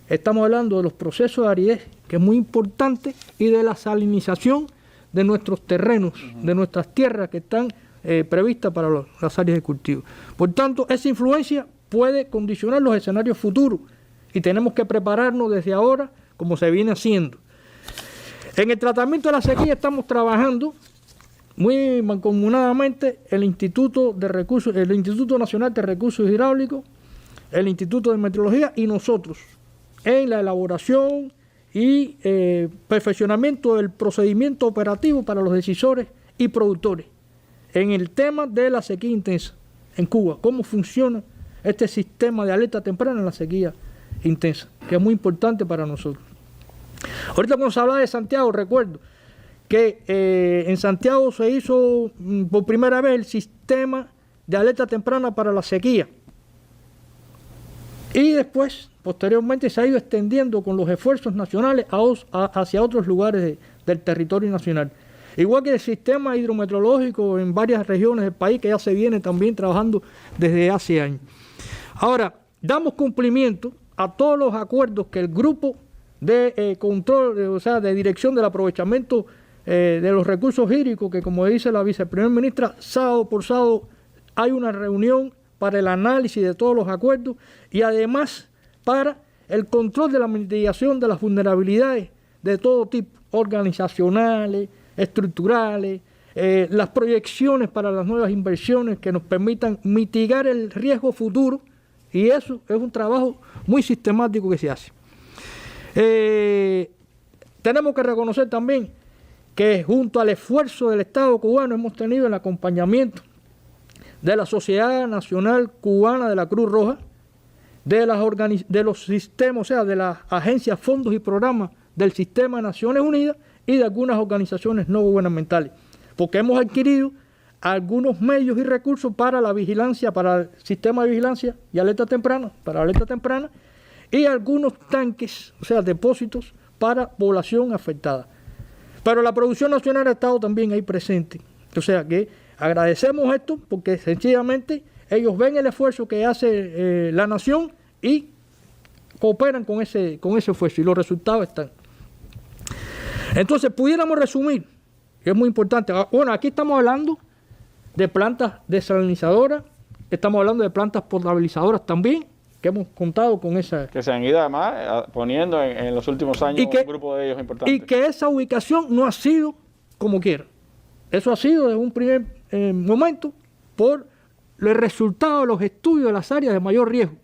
estamos hablando de los procesos de aridez, que es muy importante, y de la salinización de nuestros terrenos, de nuestras tierras que están previstas para las áreas de cultivo. Por tanto, esa influencia puede condicionar los escenarios futuros y tenemos que prepararnos desde ahora como se viene haciendo. En el tratamiento de la sequía estamos trabajando muy mancomunadamente el Instituto Nacional de Recursos Hidráulicos, el Instituto de Meteorología y nosotros en la elaboración y perfeccionamiento del procedimiento operativo para los decisores y productores en el tema de la sequía intensa en Cuba, cómo funciona este sistema de alerta temprana en la sequía intensa, que es muy importante para nosotros. Ahorita cuando se habla de Santiago, recuerdo que en Santiago se hizo por primera vez el sistema de alerta temprana para la sequía. Y después, posteriormente, se ha ido extendiendo con los esfuerzos nacionales hacia otros lugares del territorio nacional. Igual que el sistema hidrometeorológico en varias regiones del país, que ya se viene también trabajando desde hace años. Ahora, damos cumplimiento a todos los acuerdos que el grupo de control, o sea, de dirección del aprovechamiento de los recursos hídricos, que como dice la viceprimer ministra, sábado por sábado hay una reunión para el análisis de todos los acuerdos y además para el control de la mitigación de las vulnerabilidades de todo tipo, organizacionales, estructurales, las proyecciones para las nuevas inversiones que nos permitan mitigar el riesgo futuro, y eso es un trabajo muy sistemático que se hace. Tenemos que reconocer también que junto al esfuerzo del Estado cubano hemos tenido el acompañamiento de la Sociedad Nacional Cubana de la Cruz Roja, de los sistemas, o sea, de las agencias, fondos y programas del Sistema de Naciones Unidas y de algunas organizaciones no gubernamentales, porque hemos adquirido algunos medios y recursos para la vigilancia, para el sistema de vigilancia y alerta temprana, y algunos tanques, o sea, depósitos para población afectada. Pero la producción nacional ha estado también ahí presente. O sea que agradecemos esto porque sencillamente ellos ven el esfuerzo que hace la nación y cooperan con ese esfuerzo y los resultados están. Entonces pudiéramos resumir, que es muy importante. Bueno, aquí estamos hablando de plantas desalinizadoras, estamos hablando de plantas potabilizadoras también, que hemos contado con esa... Que se han ido además poniendo en los últimos años un grupo de ellos importante. Y que esa ubicación no ha sido como quiera. Eso ha sido desde un primer momento por el resultado de los estudios de las áreas de mayor riesgo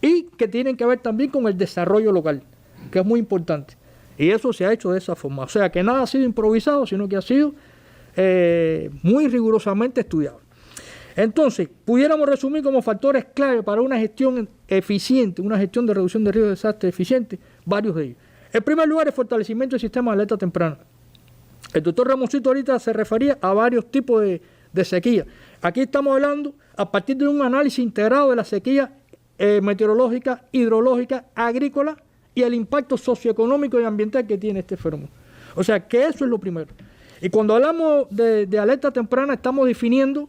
y que tienen que ver también con el desarrollo local, que es muy importante. Y eso se ha hecho de esa forma. O sea que nada ha sido improvisado, sino que ha sido muy rigurosamente estudiado. Entonces, pudiéramos resumir como factores clave para una gestión eficiente, una gestión de reducción de riesgo de desastre eficiente, varios de ellos. En primer lugar, el fortalecimiento del sistema de alerta temprana. El doctor Ramoncito ahorita se refería a varios tipos de sequía. Aquí estamos hablando a partir de un análisis integrado de la sequía meteorológica, hidrológica, agrícola y el impacto socioeconómico y ambiental que tiene este fenómeno. O sea, que eso es lo primero. Y cuando hablamos de alerta temprana, estamos definiendo,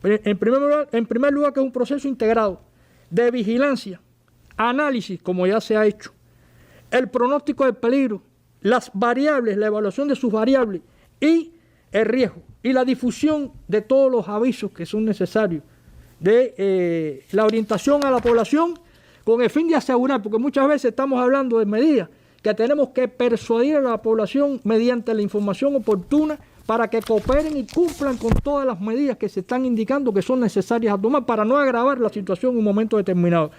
en primer lugar, que es un proceso integrado de vigilancia, análisis, como ya se ha hecho, el pronóstico del peligro, las variables, la evaluación de sus variables y el riesgo y la difusión de todos los avisos que son necesarios, de la orientación a la población con el fin de asegurar, porque muchas veces estamos hablando de medidas que tenemos que persuadir a la población mediante la información oportuna para que cooperen y cumplan con todas las medidas que se están indicando que son necesarias a tomar para no agravar la situación en un momento determinado.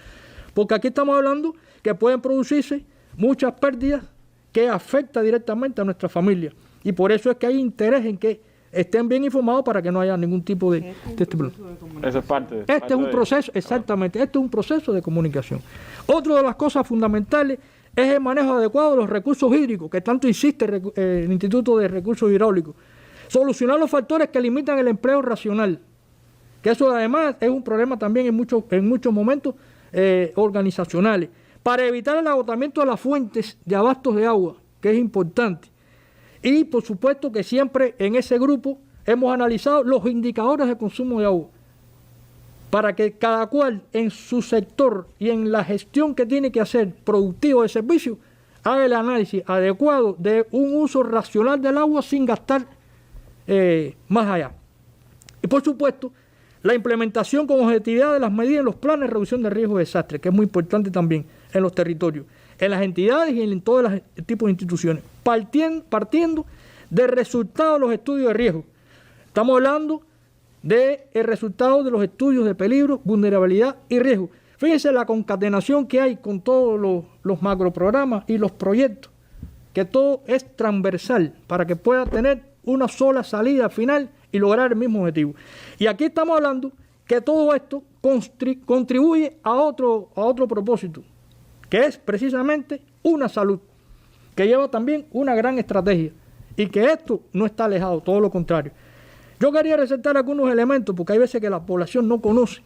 Porque aquí estamos hablando que pueden producirse muchas pérdidas que afectan directamente a nuestra familia. Y por eso es que hay interés en que estén bien informados para que no haya ningún tipo de este problema. Eso es parte. Este es un proceso, exactamente, este es un proceso de comunicación. Otra de las cosas fundamentales es el manejo adecuado de los recursos hídricos, que tanto insiste el Instituto de Recursos Hidráulicos. Solucionar los factores que limitan el empleo racional, que eso además es un problema también en muchos momentos organizacionales, para evitar el agotamiento de las fuentes de abastos de agua, que es importante. Y por supuesto que siempre en ese grupo hemos analizado los indicadores de consumo de agua, para que cada cual en su sector y en la gestión que tiene que hacer productivo de servicio, haga el análisis adecuado de un uso racional del agua sin gastar más allá. Y por supuesto, la implementación con objetividad de las medidas en los planes de reducción de riesgo de desastre, que es muy importante también en los territorios, en las entidades y en todos los tipos de instituciones, partiendo del resultado de los estudios de riesgo. Estamos hablando del resultado de los estudios de peligro, vulnerabilidad y riesgo. Fíjense la concatenación que hay con todos los macroprogramas y los proyectos, que todo es transversal para que pueda tener una sola salida final y lograr el mismo objetivo. Y aquí estamos hablando que todo esto contribuye a otro propósito, que es precisamente una salud, que lleva también una gran estrategia y que esto no está alejado, todo lo contrario. Yo quería resaltar algunos elementos porque hay veces que la población no conoce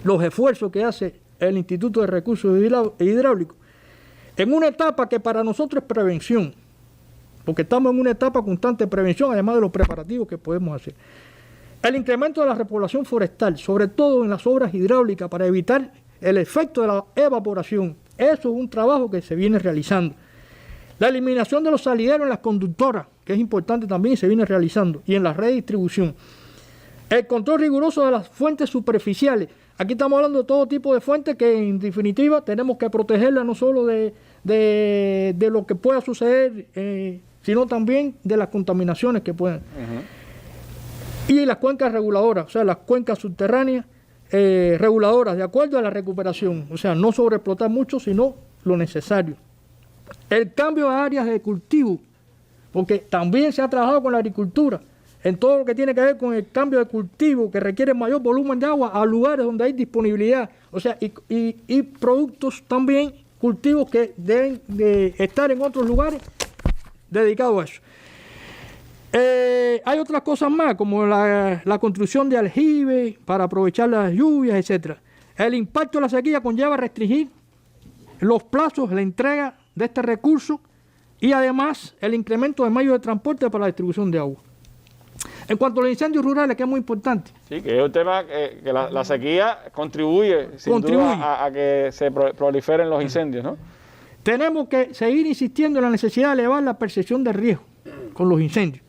los esfuerzos que hace el Instituto de Recursos Hidráulicos en una etapa que para nosotros es prevención, porque estamos en una etapa constante de prevención, además de los preparativos que podemos hacer. El incremento de la repoblación forestal, sobre todo en las obras hidráulicas, para evitar el efecto de la evaporación. Eso es un trabajo que se viene realizando. La eliminación de los salideros en las conductoras, que es importante también y se viene realizando, y en la red de distribución. El control riguroso de las fuentes superficiales. Aquí estamos hablando de todo tipo de fuentes que en definitiva tenemos que protegerlas no solo de lo que pueda suceder, sino también de las contaminaciones que puedan. Y las cuencas reguladoras, o sea, las cuencas subterráneas reguladoras, de acuerdo a la recuperación. O sea, no sobreexplotar mucho, sino lo necesario. El cambio de áreas de cultivo porque también se ha trabajado con la agricultura, en todo lo que tiene que ver con el cambio de cultivo, que requiere mayor volumen de agua, a lugares donde hay disponibilidad, o sea, y productos también, cultivos que deben de estar en otros lugares dedicados a eso. Hay otras cosas más, como la construcción de aljibes para aprovechar las lluvias, etc. El impacto de la sequía conlleva restringir los plazos de la entrega de este recurso y además el incremento de medios de transporte para la distribución de agua. En cuanto a los incendios rurales, que es muy importante. Sí, que es un tema que la sequía contribuye sin duda a que se proliferen los incendios, ¿no? Tenemos que seguir insistiendo en la necesidad de elevar la percepción de riesgo con los incendios.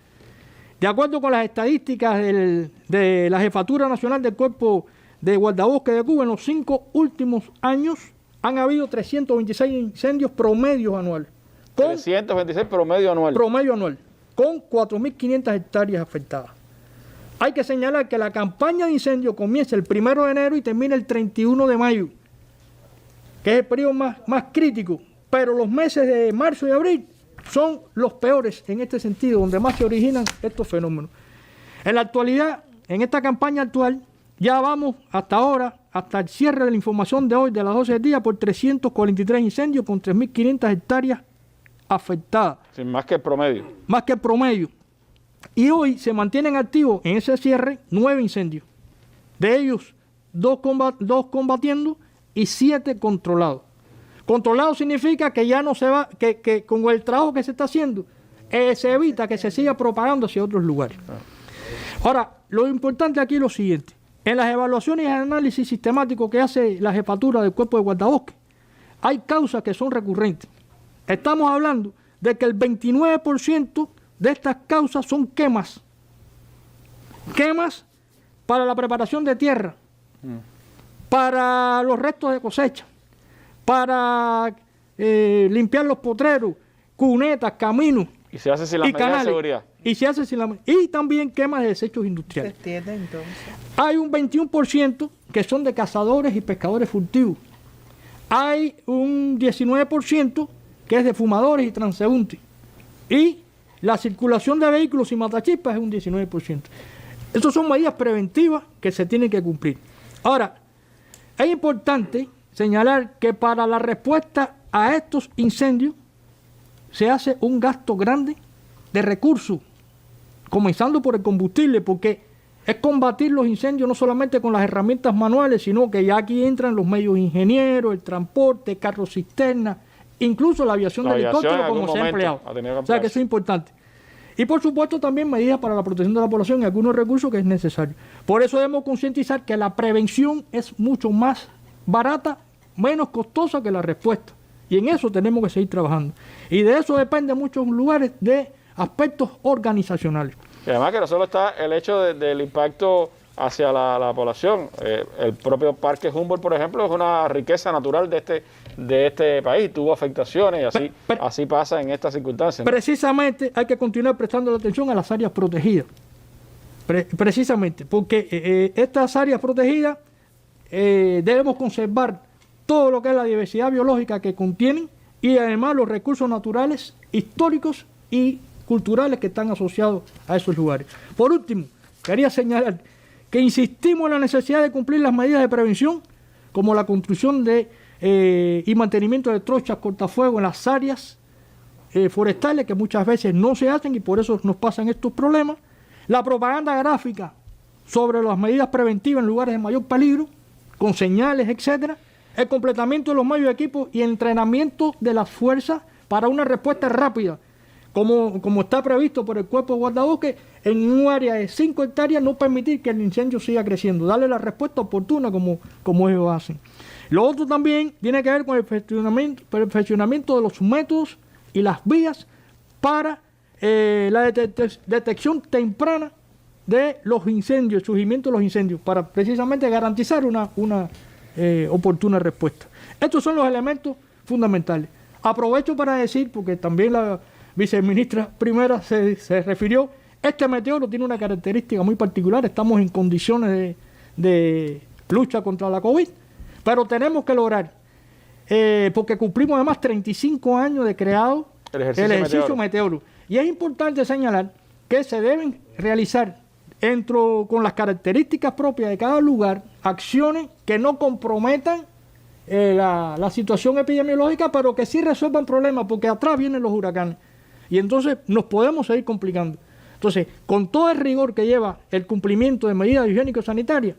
De acuerdo con las estadísticas de la Jefatura Nacional del Cuerpo de Guardabosques de Cuba, en los 5 últimos años han habido 326 incendios promedios anuales. 326 promedio anual. Promedio anual, con 4.500 hectáreas afectadas. Hay que señalar que la campaña de incendio comienza el 1 de enero y termina el 31 de mayo, que es el periodo más crítico, pero los meses de marzo y abril son los peores en este sentido, donde más se originan estos fenómenos. En la actualidad, en esta campaña actual, ya vamos hasta ahora, hasta el cierre de la información de hoy, de las 12 del día, por 343 incendios con 3.500 hectáreas afectadas. Sí, más que el promedio. Más que el promedio. Y hoy se mantienen activos en ese cierre 9 incendios. De ellos, 2 combatiendo y 7 controlados. Controlado significa que ya no se va, que con el trabajo que se está haciendo, se evita que se siga propagando hacia otros lugares. Ahora, lo importante aquí es lo siguiente. En las evaluaciones y análisis sistemáticos que hace la jefatura del Cuerpo de Guardabosques, hay causas que son recurrentes. Estamos hablando de que el 29% de estas causas son quemas. Quemas para la preparación de tierra, para los restos de cosecha, para limpiar los potreros, cunetas, caminos. Y se hace sin las medidas de seguridad. Y también quemas de desechos industriales. Se extiende entonces. Hay un 21% que son de cazadores y pescadores furtivos. Hay un 19% que es de fumadores y transeúntes. Y la circulación de vehículos y matachispas es un 19%. Estas son medidas preventivas que se tienen que cumplir. Ahora, es importante señalar que para la respuesta a estos incendios se hace un gasto grande de recursos, comenzando por el combustible, porque es combatir los incendios no solamente con las herramientas manuales, sino que ya aquí entran los medios ingenieros, el transporte, carros cisterna, incluso la aviación de helicóptero como se ha empleado. O sea que eso es importante. Y por supuesto también medidas para la protección de la población y algunos recursos que es necesario. Por eso debemos concientizar que la prevención es mucho más barata, menos costosa que la respuesta. Y en eso tenemos que seguir trabajando. Y de eso depende en muchos lugares de aspectos organizacionales. Y además que no solo está el hecho del impacto hacia la población. El propio Parque Humboldt, por ejemplo, es una riqueza natural de este país. Tuvo afectaciones y así pasa en estas circunstancias, ¿no? Precisamente hay que continuar prestando la atención a las áreas protegidas. Precisamente, porque estas áreas protegidas debemos conservar todo lo que es la diversidad biológica que contienen y además los recursos naturales, históricos y culturales que están asociados a esos lugares. Por último, quería señalar que insistimos en la necesidad de cumplir las medidas de prevención, como la construcción y mantenimiento de trochas cortafuegos en las áreas forestales, que muchas veces no se hacen y por eso nos pasan estos problemas, la propaganda gráfica sobre las medidas preventivas en lugares de mayor peligro, con señales, etcétera, el completamiento de los medios de equipo y el entrenamiento de las fuerzas para una respuesta rápida, como está previsto por el Cuerpo de Guardabosques, en un área de 5 hectáreas, no permitir que el incendio siga creciendo, darle la respuesta oportuna como ellos hacen. Lo otro también tiene que ver con el perfeccionamiento de los métodos y las vías para la detección temprana de los incendios, el surgimiento de los incendios, para precisamente garantizar una oportuna respuesta. Estos son los elementos fundamentales. Aprovecho para decir, porque también la viceministra primera se refirió, este meteoro tiene una característica muy particular, estamos en condiciones de lucha contra la COVID, pero tenemos que lograr, porque cumplimos además 35 años de creado el ejercicio meteoro. Y es importante señalar que se deben realizar con las características propias de cada lugar acciones que no comprometan la situación epidemiológica, pero que sí resuelvan problemas, porque atrás vienen los huracanes. Y entonces nos podemos seguir complicando. Entonces, con todo el rigor que lleva el cumplimiento de medidas higiénico-sanitarias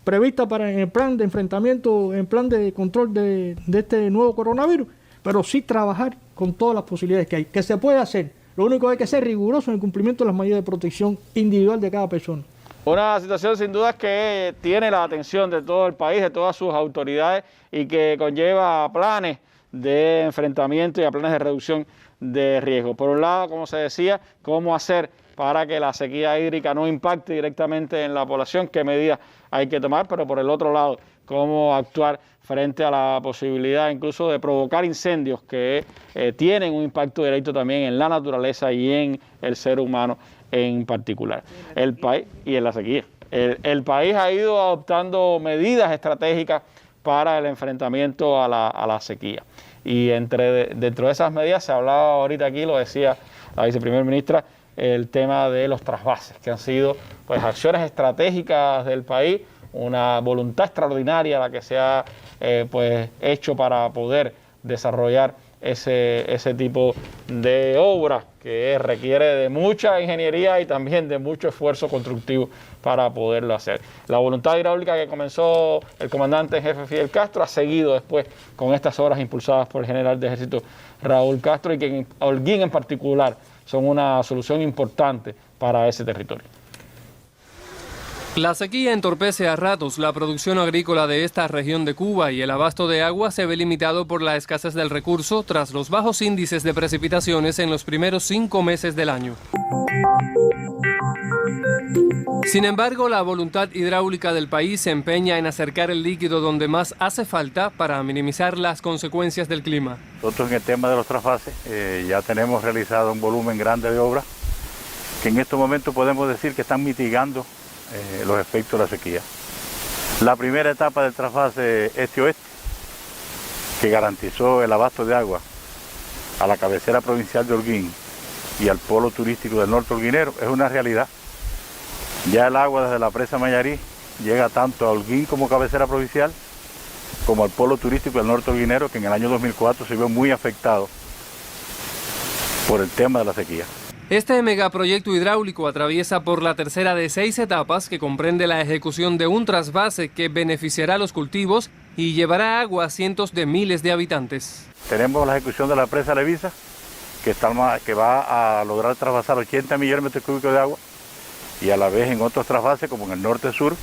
previstas en el plan de enfrentamiento, en plan de control de este nuevo coronavirus, pero sí trabajar con todas las posibilidades que hay, que se puede hacer. Lo único que hay que ser riguroso en el cumplimiento de las medidas de protección individual de cada persona. Una situación sin duda que tiene la atención de todo el país, de todas sus autoridades y que conlleva planes de enfrentamiento y a planes de reducción de riesgo. Por un lado, como se decía, cómo hacer para que la sequía hídrica no impacte directamente en la población, qué medidas hay que tomar, pero por el otro lado, cómo actuar frente a la posibilidad incluso de provocar incendios que tienen un impacto directo también en la naturaleza y en el ser humano en particular. El país y en la sequía. El país ha ido adoptando medidas estratégicas para el enfrentamiento a la sequía. Y dentro de esas medidas se hablaba ahorita aquí, lo decía la viceprimer ministra, el tema de los trasvases, que han sido pues acciones estratégicas del país, una voluntad extraordinaria la que se ha hecho para poder desarrollar ese tipo de obras que requiere de mucha ingeniería y también de mucho esfuerzo constructivo para poderlo hacer. La voluntad hidráulica que comenzó el comandante en jefe Fidel Castro ha seguido después con estas obras impulsadas por el general de ejército Raúl Castro y que en Holguín en particular son una solución importante para ese territorio. La sequía entorpece a ratos la producción agrícola de esta región de Cuba y el abasto de agua se ve limitado por la escasez del recurso tras los bajos índices de precipitaciones en los primeros 5 meses del año. Sin embargo, la voluntad hidráulica del país se empeña en acercar el líquido donde más hace falta para minimizar las consecuencias del clima. Nosotros en el tema de los trasvases ya tenemos realizado un volumen grande de obras que en estos momentos podemos decir que están mitigando los efectos de la sequía. La primera etapa del trasvase este-oeste, que garantizó el abasto de agua a la cabecera provincial de Holguín y al polo turístico del norte holguinero, es una realidad. Ya el agua desde la presa Mayarí llega tanto a Holguín como cabecera provincial, como al polo turístico del norte holguinero, que en el año 2004 se vio muy afectado por el tema de la sequía. Este megaproyecto hidráulico atraviesa por la tercera de 6 etapas que comprende la ejecución de un trasvase que beneficiará a los cultivos y llevará agua a cientos de miles de habitantes. Tenemos la ejecución de la presa Levisa, que va a lograr trasvasar 80 millones de metros cúbicos de agua, y a la vez en otros trasvases como en el norte-sur,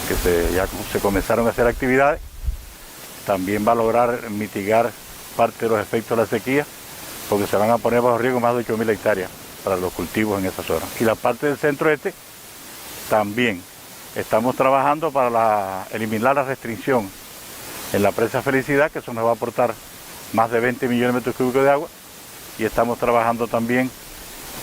que ya se comenzaron a hacer actividades, también va a lograr mitigar parte de los efectos de la sequía, porque se van a poner bajo riesgo más de 8.000 hectáreas para los cultivos en esa zona. Y la parte del centro-este también estamos trabajando para eliminar la restricción en la presa Felicidad, que eso nos va a aportar más de 20 millones de metros cúbicos de agua, y estamos trabajando también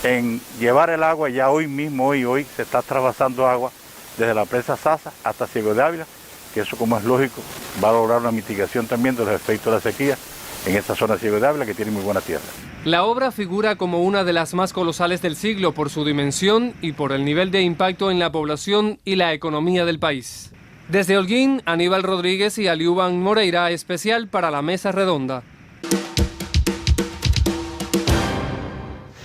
en llevar el agua. Ya hoy mismo, hoy se está trasvasando agua desde la presa Sasa hasta Ciego de Ávila, que eso, como es lógico, va a lograr una mitigación también de los efectos de la sequía en esta zona de Ciego de Ávila, que tiene muy buena tierra. La obra figura como una de las más colosales del siglo por su dimensión y por el nivel de impacto en la población y la economía del país. Desde Holguín, Aníbal Rodríguez y Aliuban Moreira, especial para la Mesa Redonda.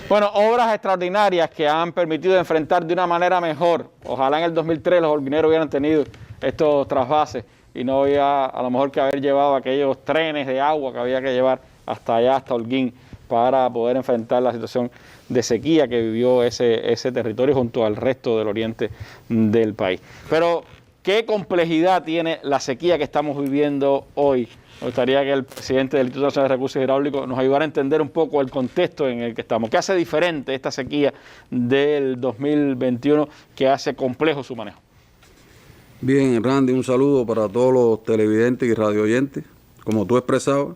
Bueno, obras extraordinarias que han permitido enfrentar de una manera mejor. Ojalá en el 2003 los holguineros hubieran tenido estos trasvases y no había a lo mejor que haber llevado aquellos trenes de agua que había que llevar hasta allá, hasta Holguín, para poder enfrentar la situación de sequía que vivió ese territorio junto al resto del oriente del país. Pero, ¿qué complejidad tiene la sequía que estamos viviendo hoy? Me gustaría que el presidente del Instituto Nacional de Recursos Hidráulicos nos ayudara a entender un poco el contexto en el que estamos. ¿Qué hace diferente esta sequía del 2021 que hace complejo su manejo? Bien, Randy, un saludo para todos los televidentes y radioyentes. Como tú expresabas,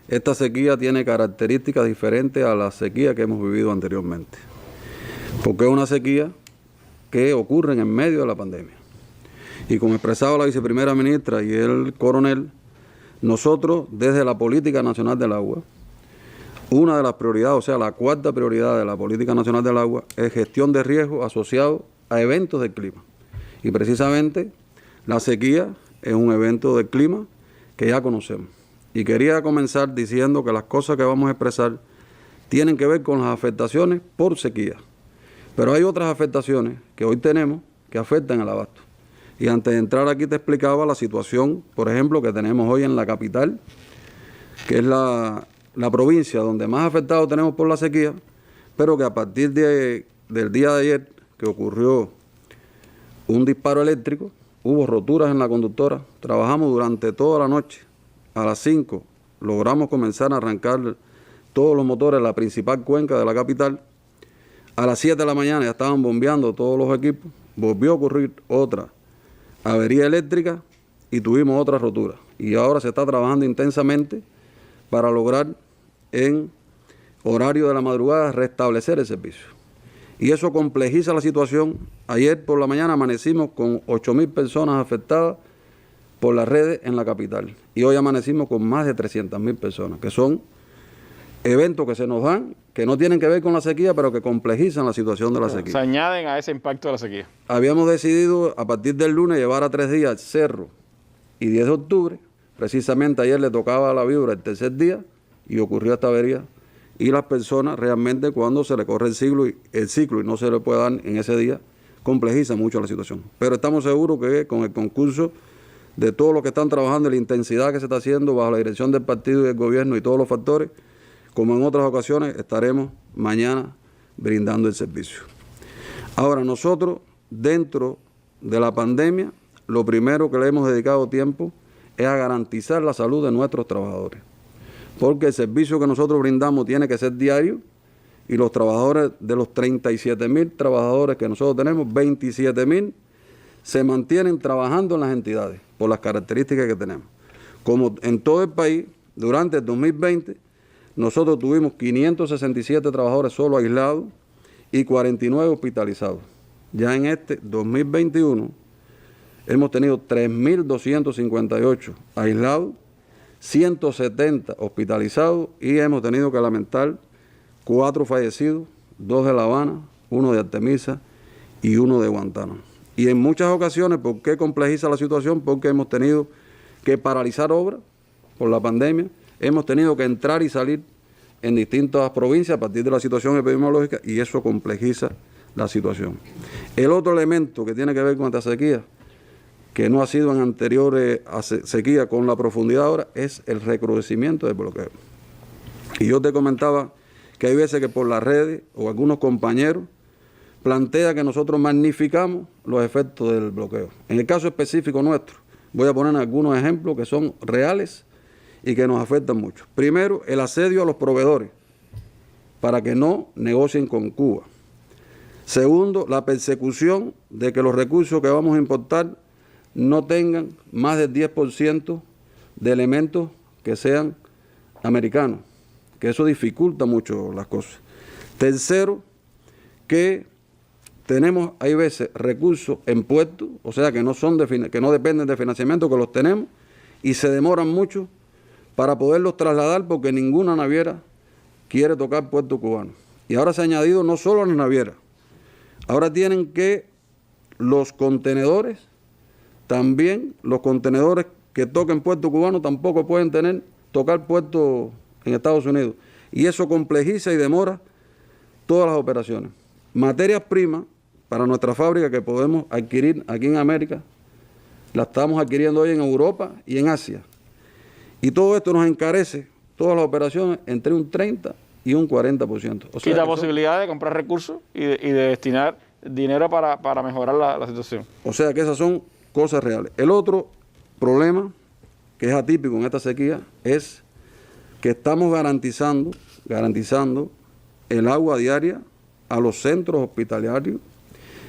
esta sequía tiene características diferentes a la sequía que hemos vivido anteriormente, porque es una sequía que ocurre en medio de la pandemia. Y como expresaba la viceprimera ministra y el coronel, nosotros desde la Política Nacional del Agua Una de las prioridades, o sea, la cuarta prioridad de la Política Nacional del Agua es gestión de riesgos asociados a eventos del clima. Y precisamente la sequía es un evento del clima que ya conocemos. Y quería comenzar diciendo que las cosas que vamos a expresar tienen que ver con las afectaciones por sequía. Pero hay otras afectaciones que hoy tenemos que afectan al abasto. Y antes de entrar aquí te explicaba la situación, por ejemplo, que tenemos hoy en la capital, que es la provincia donde más afectados tenemos por la sequía, pero que a partir del día de ayer, que ocurrió un disparo eléctrico, hubo roturas en la conductora, trabajamos durante toda la noche, a las 5 logramos comenzar a arrancar todos los motores de la principal cuenca de la capital, a las 7 de la mañana ya estaban bombeando todos los equipos, volvió a ocurrir otra avería eléctrica y tuvimos otra rotura. Y ahora se está trabajando intensamente para lograr en horario de la madrugada restablecer el servicio. Y eso complejiza la situación. Ayer por la mañana amanecimos con 8.000 personas afectadas por las redes en la capital. Y hoy amanecimos con más de 300.000 personas, que son eventos que se nos dan, que no tienen que ver con la sequía, pero que complejizan la situación de la sequía. Se añaden a ese impacto de la sequía. Habíamos decidido a partir del lunes llevar a 3 días Cerro y 10 de octubre. Precisamente ayer le tocaba a la víbora el tercer día y ocurrió esta avería. Y las personas realmente cuando se le corre el ciclo y no se le puede dar en ese día, complejiza mucho la situación. Pero estamos seguros que con el concurso de todos los que están trabajando y la intensidad que se está haciendo bajo la dirección del partido y del gobierno y todos los factores, como en otras ocasiones, estaremos mañana brindando el servicio. Ahora, nosotros, dentro de la pandemia, lo primero que le hemos dedicado tiempo es a garantizar la salud de nuestros trabajadores. Porque el servicio que nosotros brindamos tiene que ser diario y los trabajadores, de los 37.000 trabajadores que nosotros tenemos, 27.000 se mantienen trabajando en las entidades por las características que tenemos. Como en todo el país, durante el 2020, nosotros tuvimos 567 trabajadores solo aislados y 49 hospitalizados. Ya en este 2021 hemos tenido 3.258 aislados, 170 hospitalizados y hemos tenido que lamentar 4 fallecidos, 2 de La Habana, 1 de Artemisa y 1 de Guantánamo. Y en muchas ocasiones, ¿por qué complejiza la situación? Porque hemos tenido que paralizar obras por la pandemia, hemos tenido que entrar y salir en distintas provincias a partir de la situación epidemiológica y eso complejiza la situación. El otro elemento que tiene que ver con esta sequía, que no ha sido en anteriores sequías con la profundidad ahora, es el recrudecimiento del bloqueo. Y yo te comentaba que hay veces que por las redes o algunos compañeros plantea que nosotros magnificamos los efectos del bloqueo. En el caso específico nuestro, voy a poner algunos ejemplos que son reales y que nos afectan mucho. Primero, el asedio a los proveedores para que no negocien con Cuba. Segundo, la persecución de que los recursos que vamos a importar no tengan más del 10% de elementos que sean americanos, que eso dificulta mucho las cosas. Tercero, que tenemos, hay veces, recursos en puertos, o sea, que no dependen de financiamiento, que los tenemos, y se demoran mucho para poderlos trasladar porque ninguna naviera quiere tocar puerto cubano. Y ahora se ha añadido no solo las navieras, ahora tienen que los contenedores, también los contenedores que toquen puerto cubano tampoco pueden tocar puerto en Estados Unidos. Y eso complejiza y demora todas las operaciones. Materias primas para nuestra fábrica que podemos adquirir aquí en América, la estamos adquiriendo hoy en Europa y en Asia. Y todo esto nos encarece todas las operaciones entre un 30 y un 40%. O sea, y la posibilidad de comprar recursos y de destinar dinero para mejorar la situación. O sea que esas son cosas reales. El otro problema que es atípico en esta sequía es que estamos garantizando el agua diaria a los centros hospitalarios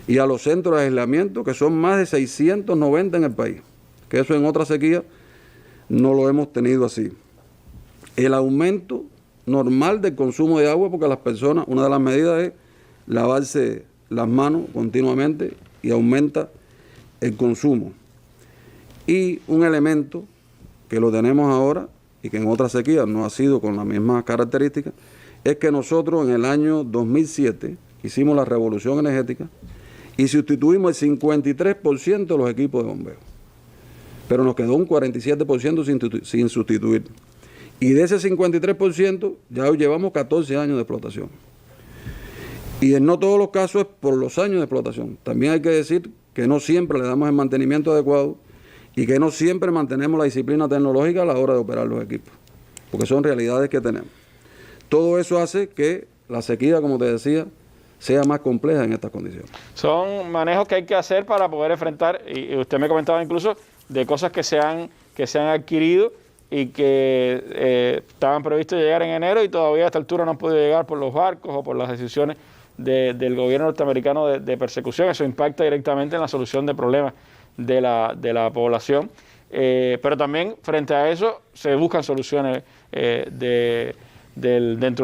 y a los centros de aislamiento, que son más de 690 en el país, que eso en otra sequía no lo hemos tenido así. El aumento normal del consumo de agua, porque las personas, una de las medidas es lavarse las manos continuamente y aumenta el consumo. Y un elemento que lo tenemos ahora y que en otras sequías no ha sido con las mismas características, es que nosotros en el año 2007 hicimos la revolución energética y sustituimos el 53% de los equipos de bombeo. Pero nos quedó un 47% sin sustituir. Y de ese 53% ya llevamos 14 años de explotación. Y en no todos los casos es por los años de explotación. También hay que decir que no siempre le damos el mantenimiento adecuado y que no siempre mantenemos la disciplina tecnológica a la hora de operar los equipos, porque son realidades que tenemos. Todo eso hace que la sequía, como te decía, sea más compleja en estas condiciones. Son manejos que hay que hacer para poder enfrentar, y usted me comentaba incluso de cosas que se han adquirido y que estaban previstos llegar en enero y todavía a esta altura no han podido llegar por los barcos o por las decisiones del gobierno norteamericano de persecución. Eso impacta directamente en la solución de problemas de la población. Pero también frente a eso se buscan soluciones dentro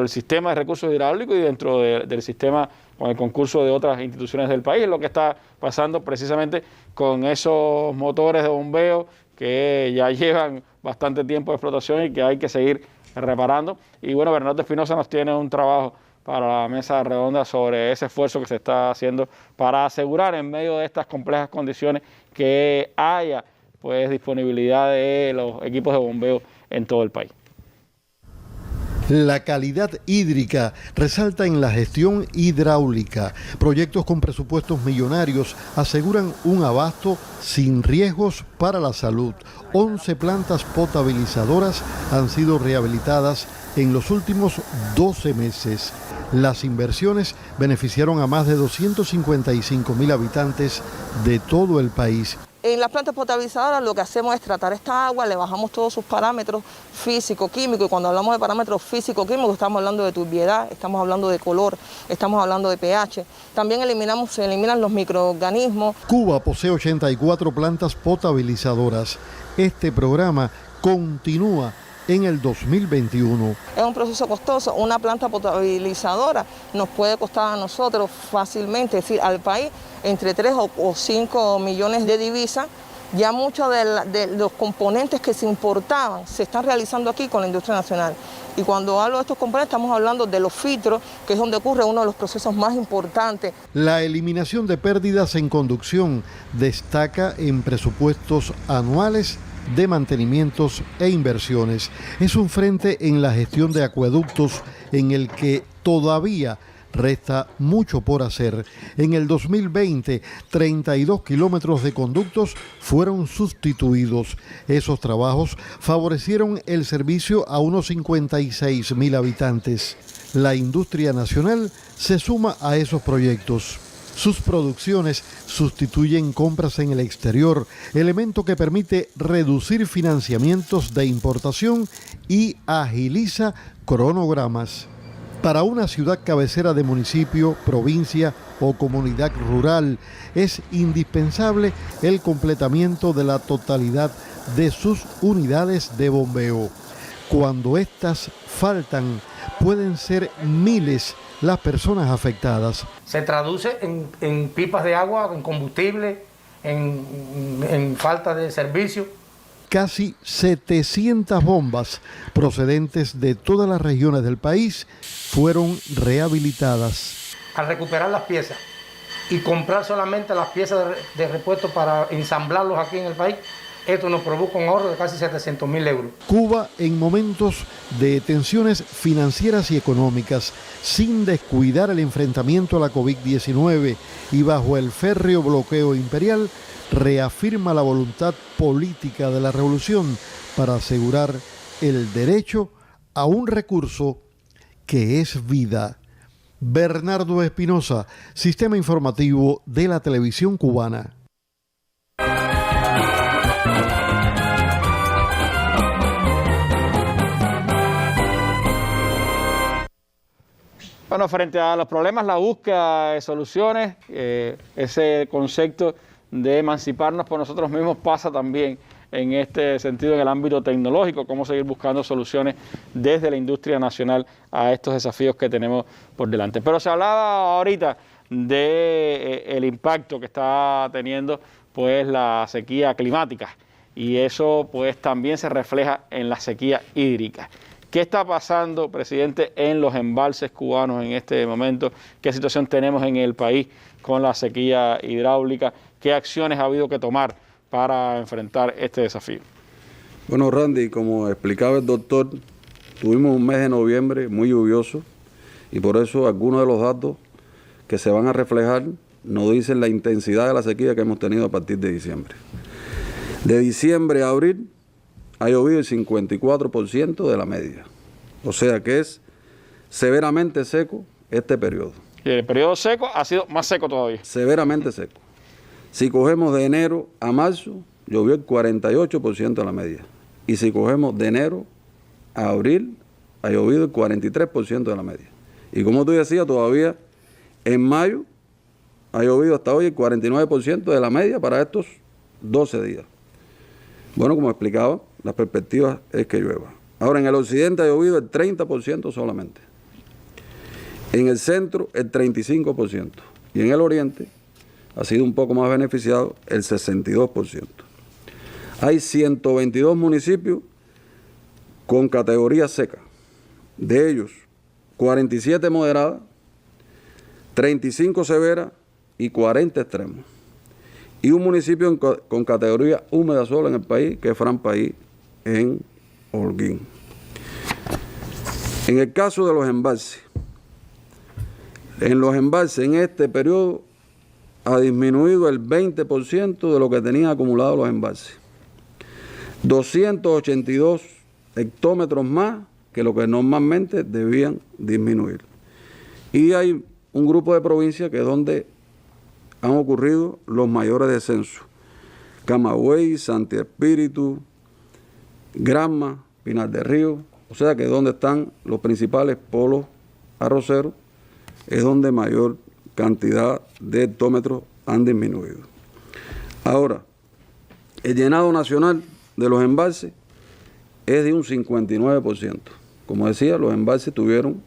del sistema de recursos hidráulicos y dentro del sistema con el concurso de otras instituciones del país, lo que está pasando precisamente con esos motores de bombeo que ya llevan bastante tiempo de explotación y que hay que seguir reparando. Y bueno, Bernardo Espinosa nos tiene un trabajo para la mesa redonda sobre ese esfuerzo que se está haciendo para asegurar en medio de estas complejas condiciones que haya pues disponibilidad de los equipos de bombeo en todo el país. La calidad hídrica resalta en la gestión hidráulica. Proyectos con presupuestos millonarios aseguran un abasto sin riesgos para la salud. 11 plantas potabilizadoras han sido rehabilitadas en los últimos 12 meses. Las inversiones beneficiaron a más de 255.000 habitantes de todo el país. En las plantas potabilizadoras lo que hacemos es tratar esta agua, le bajamos todos sus parámetros físico-químicos, y cuando hablamos de parámetros físico-químicos estamos hablando de turbiedad, estamos hablando de color, estamos hablando de pH. También se eliminan los microorganismos. Cuba posee 84 plantas potabilizadoras. Este programa continúa en el 2021. Es un proceso costoso. Una planta potabilizadora nos puede costar a nosotros fácilmente, es decir, al país, entre 3 o 5 millones de divisas. Ya muchos de los componentes que se importaban se están realizando aquí con la industria nacional. Y cuando hablo de estos componentes estamos hablando de los filtros, que es donde ocurre uno de los procesos más importantes. La eliminación de pérdidas en conducción destaca en presupuestos anuales de mantenimientos e inversiones. Es un frente en la gestión de acueductos en el que todavía resta mucho por hacer. En el 2020, 32 kilómetros de conductos fueron sustituidos. Esos trabajos favorecieron el servicio a unos 56.000 habitantes. La industria nacional se suma a esos proyectos. Sus producciones sustituyen compras en el exterior, elemento que permite reducir financiamientos de importación y agiliza cronogramas. Para una ciudad cabecera de municipio, provincia o comunidad rural, es indispensable el completamiento de la totalidad de sus unidades de bombeo. Cuando estas faltan, pueden ser miles las personas afectadas. Se traduce en pipas de agua, en combustible, en falta de servicio. Casi 700 bombas procedentes de todas las regiones del país fueron rehabilitadas. Al recuperar las piezas y comprar solamente las piezas de repuesto para ensamblarlos aquí en el país, esto nos provoca un ahorro de casi 700.000 euros. Cuba, en momentos de tensiones financieras y económicas, sin descuidar el enfrentamiento a la COVID-19 y bajo el férreo bloqueo imperial, reafirma la voluntad política de la revolución para asegurar el derecho a un recurso que es vida. Bernardo Espinosa, Sistema Informativo de la Televisión Cubana. Bueno, frente a los problemas, la búsqueda de soluciones, ese concepto de emanciparnos por nosotros mismos pasa también en este sentido en el ámbito tecnológico, cómo seguir buscando soluciones desde la industria nacional a estos desafíos que tenemos por delante. Pero se hablaba ahorita del impacto que está teniendo pues la sequía climática y eso pues también se refleja en la sequía hídrica. ¿Qué está pasando, presidente, en los embalses cubanos en este momento? ¿Qué situación tenemos en el país con la sequía hidráulica? ¿Qué acciones ha habido que tomar para enfrentar este desafío? Bueno, Randy, como explicaba el doctor, tuvimos un mes de noviembre muy lluvioso y por eso algunos de los datos que se van a reflejar nos dicen la intensidad de la sequía que hemos tenido a partir de diciembre. De diciembre a abril ha llovido el 54% de la media, o sea que es severamente seco este periodo. Y el periodo seco ha sido más seco todavía. Severamente seco. Si cogemos de enero a marzo, llovió el 48% de la media. Y si cogemos de enero a abril, ha llovido el 43% de la media. Y como tú decías, todavía en mayo ha llovido hasta hoy el 49% de la media para estos 12 días. Bueno, como explicaba, la perspectiva es que llueva. Ahora, en el occidente ha llovido el 30% solamente. En el centro, el 35%. Y en el oriente ha sido un poco más beneficiado, el 62%. Hay 122 municipios con categoría seca. De ellos, 47 moderadas, 35 severas y 40 extremos. Y un municipio con categoría húmeda sola en el país, que es Fran País, en Holguín. En el caso de los embalses, en este periodo ha disminuido el 20% de lo que tenían acumulado los embalses. 282 hectómetros más que lo que normalmente debían disminuir. Y hay un grupo de provincias que es donde han ocurrido los mayores descensos. Camagüey, Santi Espíritu, Granma, Pinar del Río, o sea que es donde están los principales polos arroceros, es donde mayor cantidad de hectómetros han disminuido. Ahora, el llenado nacional de los embalses es de un 59%. Como decía, los embalses tuvieron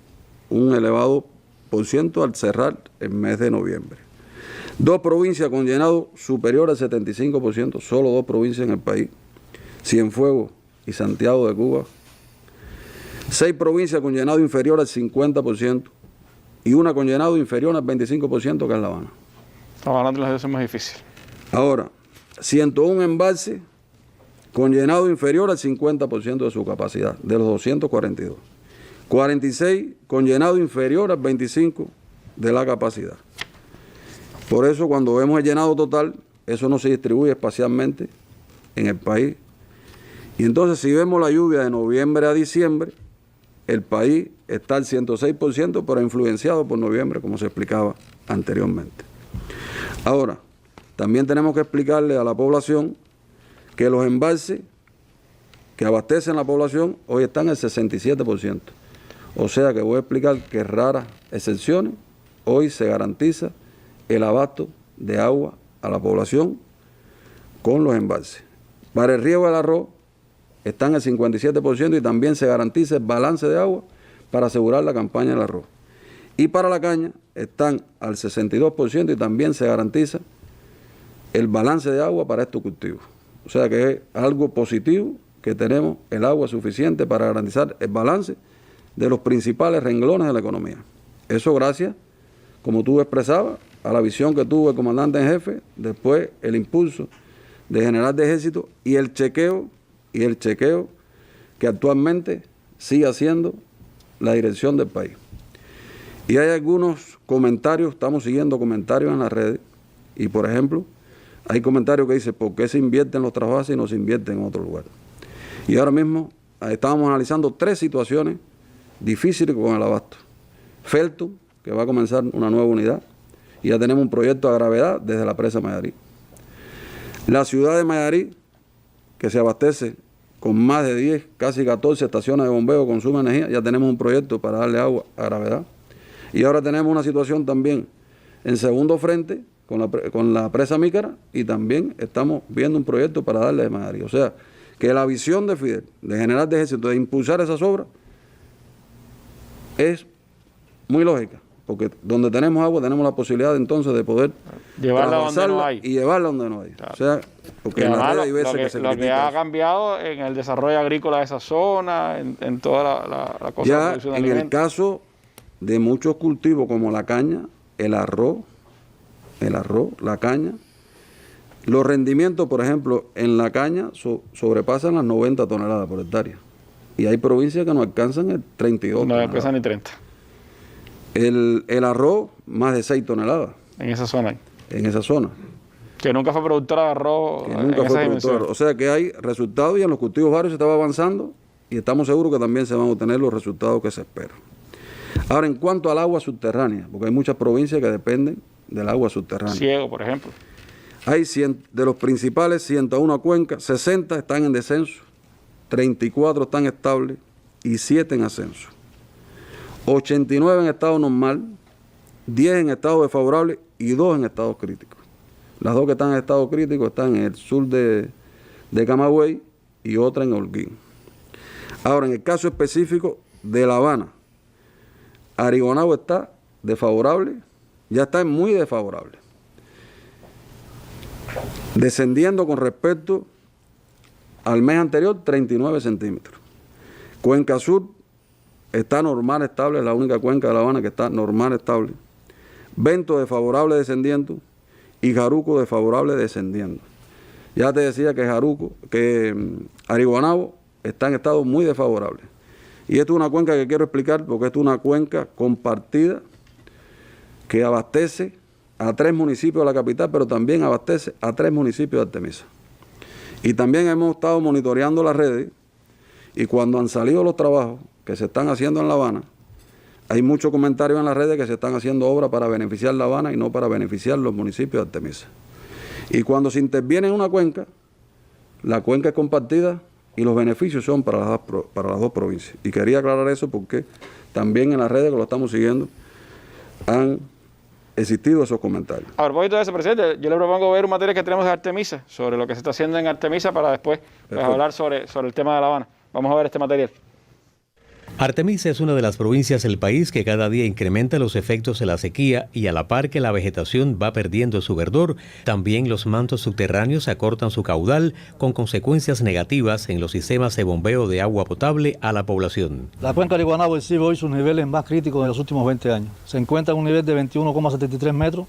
un elevado por ciento al cerrar el mes de noviembre. 2 provincias con llenado superior al 75%, solo 2 provincias en el país, Cienfuegos y Santiago de Cuba. 6 provincias con llenado inferior al 50% y una con llenado inferior al 25%, que es La Habana. La Habana de las veces más difícil. Ahora, 101 embalses con llenado inferior al 50% de su capacidad, de los 242. 46 con llenado inferior al 25% de la capacidad. Por eso, cuando vemos el llenado total, eso no se distribuye espacialmente en el país. Y entonces, si vemos la lluvia de noviembre a diciembre, el país está al 106%, pero influenciado por noviembre, como se explicaba anteriormente. Ahora, también tenemos que explicarle a la población que los embalses que abastecen la población hoy están al 67%. O sea que voy a explicar que raras excepciones, hoy se garantiza el abasto de agua a la población con los embalses. Para el riego del arroz están al 57% y también se garantiza el balance de agua para asegurar la campaña del arroz. Y para la caña están al 62% y también se garantiza el balance de agua para estos cultivos. O sea que es algo positivo que tenemos el agua suficiente para garantizar el balance de los principales renglones de la economía. Eso gracias, como tú expresabas, a la visión que tuvo el comandante en jefe, después el impulso de general de ejército y el chequeo que actualmente sigue haciendo la dirección del país. Y hay algunos comentarios, estamos siguiendo comentarios en las redes, y por ejemplo, hay comentarios que dicen, ¿por qué se invierte en los trasvases y no se invierte en otro lugar? Y ahora mismo estábamos analizando 3 situaciones difíciles con el abasto. Felton, que va a comenzar una nueva unidad, y ya tenemos un proyecto a gravedad desde la presa Mayarí. La ciudad de Mayarí, que se abastece con más de 10, casi 14 estaciones de bombeo, consume energía, ya tenemos un proyecto para darle agua a gravedad. Y ahora tenemos una situación también en segundo frente con la presa Mícara, y también estamos viendo un proyecto para darle de Mayarí. O sea, que la visión de Fidel, de general de ejército, de impulsar esas obras, es muy lógica, porque donde tenemos agua tenemos la posibilidad entonces de poder llevarla donde no hay. Y llevarla donde no hay. Claro. O sea, porque en la red hay veces que se critica. Lo que ha cambiado en el desarrollo agrícola de esa zona, en toda la cosa ya de producción de en alimentos. El caso de muchos cultivos como la caña, el arroz, la caña, los rendimientos, por ejemplo, en la caña sobrepasan las 90 toneladas por hectárea. Y hay provincias que no alcanzan el 32. No alcanzan ni 30. El arroz, más de 6 toneladas. En esa zona. En esa zona. Que nunca fue productora de arroz. Que nunca fue productora. O sea que hay resultados y en los cultivos varios se estaba avanzando y estamos seguros que también se van a obtener los resultados que se esperan. Ahora, en cuanto al agua subterránea, porque hay muchas provincias que dependen del agua subterránea. Ciego, por ejemplo. Hay de los principales 101 cuencas, 60 están en descenso, 34 están estables y 7 en ascenso. 89 en estado normal, 10 en estado desfavorable y 2 en estado crítico. Las 2 que están en estado crítico están en el sur de Camagüey y otra en Holguín. Ahora, en el caso específico de La Habana, Arigonabo está desfavorable, ya está muy desfavorable. Descendiendo con respecto al mes anterior 39 centímetros. Cuenca Sur está normal estable, es la única cuenca de La Habana que está normal estable. Vento desfavorable descendiendo y Jaruco desfavorable descendiendo. Ya te decía que Arigonabo está en estado muy desfavorable. Y esto es una cuenca que quiero explicar porque esto es una cuenca compartida que abastece a 3 municipios de la capital, pero también abastece a 3 municipios de Artemisa. Y también hemos estado monitoreando las redes y cuando han salido los trabajos que se están haciendo en La Habana, hay muchos comentarios en las redes que se están haciendo obras para beneficiar La Habana y no para beneficiar los municipios de Artemisa. Y cuando se interviene en una cuenca, la cuenca es compartida y los beneficios son para las dos provincias. Y quería aclarar eso porque también en las redes que lo estamos siguiendo han existido esos comentarios. A propósito de eso, presidente, yo le propongo ver un material que tenemos de Artemisa, sobre lo que se está haciendo en Artemisa, para después hablar sobre el tema de La Habana. Vamos a ver este material. Artemisa es una de las provincias del país que cada día incrementa los efectos de la sequía y a la par que la vegetación va perdiendo su verdor, también los mantos subterráneos acortan su caudal con consecuencias negativas en los sistemas de bombeo de agua potable a la población. La cuenca de Arigonabo exhibe hoy sus niveles más críticos de los últimos 20 años. Se encuentra en un nivel de 21,73 metros,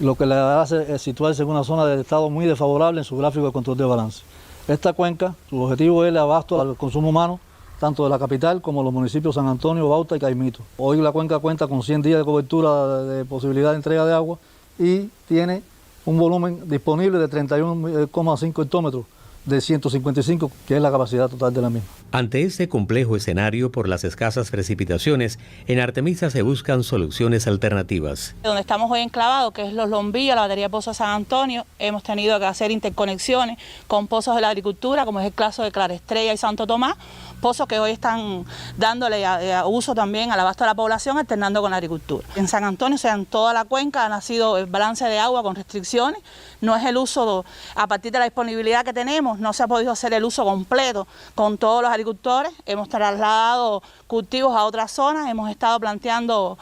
lo que le hace situarse en una zona de estado muy desfavorable en su gráfico de control de balance. Esta cuenca, su objetivo es el abasto al consumo humano, tanto de la capital como los municipios San Antonio, Bauta y Caimito. Hoy la cuenca cuenta con 100 días de cobertura de posibilidad de entrega de agua y tiene un volumen disponible de 31,5 hectómetros de 155, que es la capacidad total de la misma. Ante este complejo escenario por las escasas precipitaciones, en Artemisa se buscan soluciones alternativas. Donde estamos hoy enclavados, que es Los Lombillos, la batería de Pozos San Antonio, hemos tenido que hacer interconexiones con pozos de la agricultura, como es el caso de Clara Estrella y Santo Tomás, pozos que hoy están dándole uso también al abasto de la población, alternando con la agricultura. En San Antonio, o sea, en toda la cuenca, ha nacido el balance de agua con restricciones, no es el uso, a partir de la disponibilidad que tenemos, no se ha podido hacer el uso completo con todos los agricultores, hemos trasladado cultivos a otras zonas, hemos estado planteando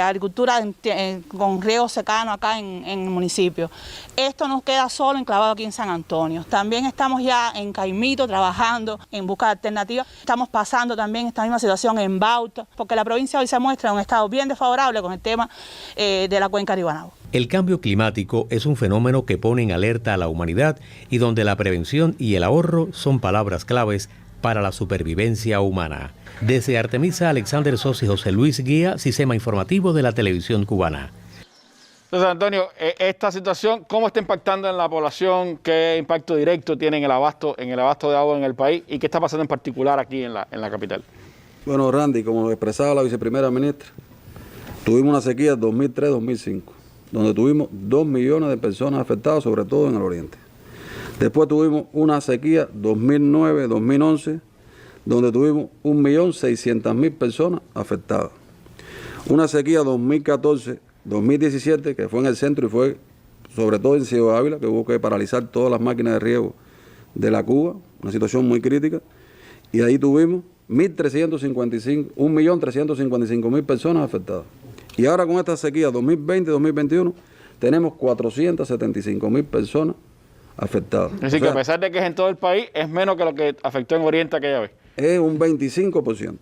agricultura con riego secano acá en el municipio. Esto nos queda solo enclavado aquí en San Antonio. También estamos ya en Caimito trabajando en busca de alternativas. Estamos pasando también esta misma situación en Bauta, porque la provincia hoy se muestra en un estado bien desfavorable con el tema de la cuenca Arigonabo. El cambio climático es un fenómeno que pone en alerta a la humanidad y donde la prevención y el ahorro son palabras claves para la supervivencia humana. Desde Artemisa, Alexander Sos y José Luis Guía, Sistema Informativo de la Televisión Cubana. Entonces, Antonio, esta situación, ¿cómo está impactando en la población? ¿Qué impacto directo tiene en el abasto de agua en el país? ¿Y qué está pasando en particular aquí en la capital? Bueno, Randy, como expresaba la viceprimera ministra, tuvimos una sequía 2003-2005, donde tuvimos 2 millones de personas afectadas, sobre todo en el oriente. Después tuvimos una sequía 2009-2011, donde tuvimos 1.600.000 personas afectadas. Una sequía 2014-2017, que fue en el centro y fue sobre todo en Ciego Ávila, que hubo que paralizar todas las máquinas de riego de la Cuba, una situación muy crítica, y ahí tuvimos 1.355.000 personas afectadas. Y ahora con esta sequía 2020-2021, tenemos 475.000 personas afectadas. Es decir, que a pesar de que es en todo el país, es menos que lo que afectó en Oriente aquella vez. Es un 25%.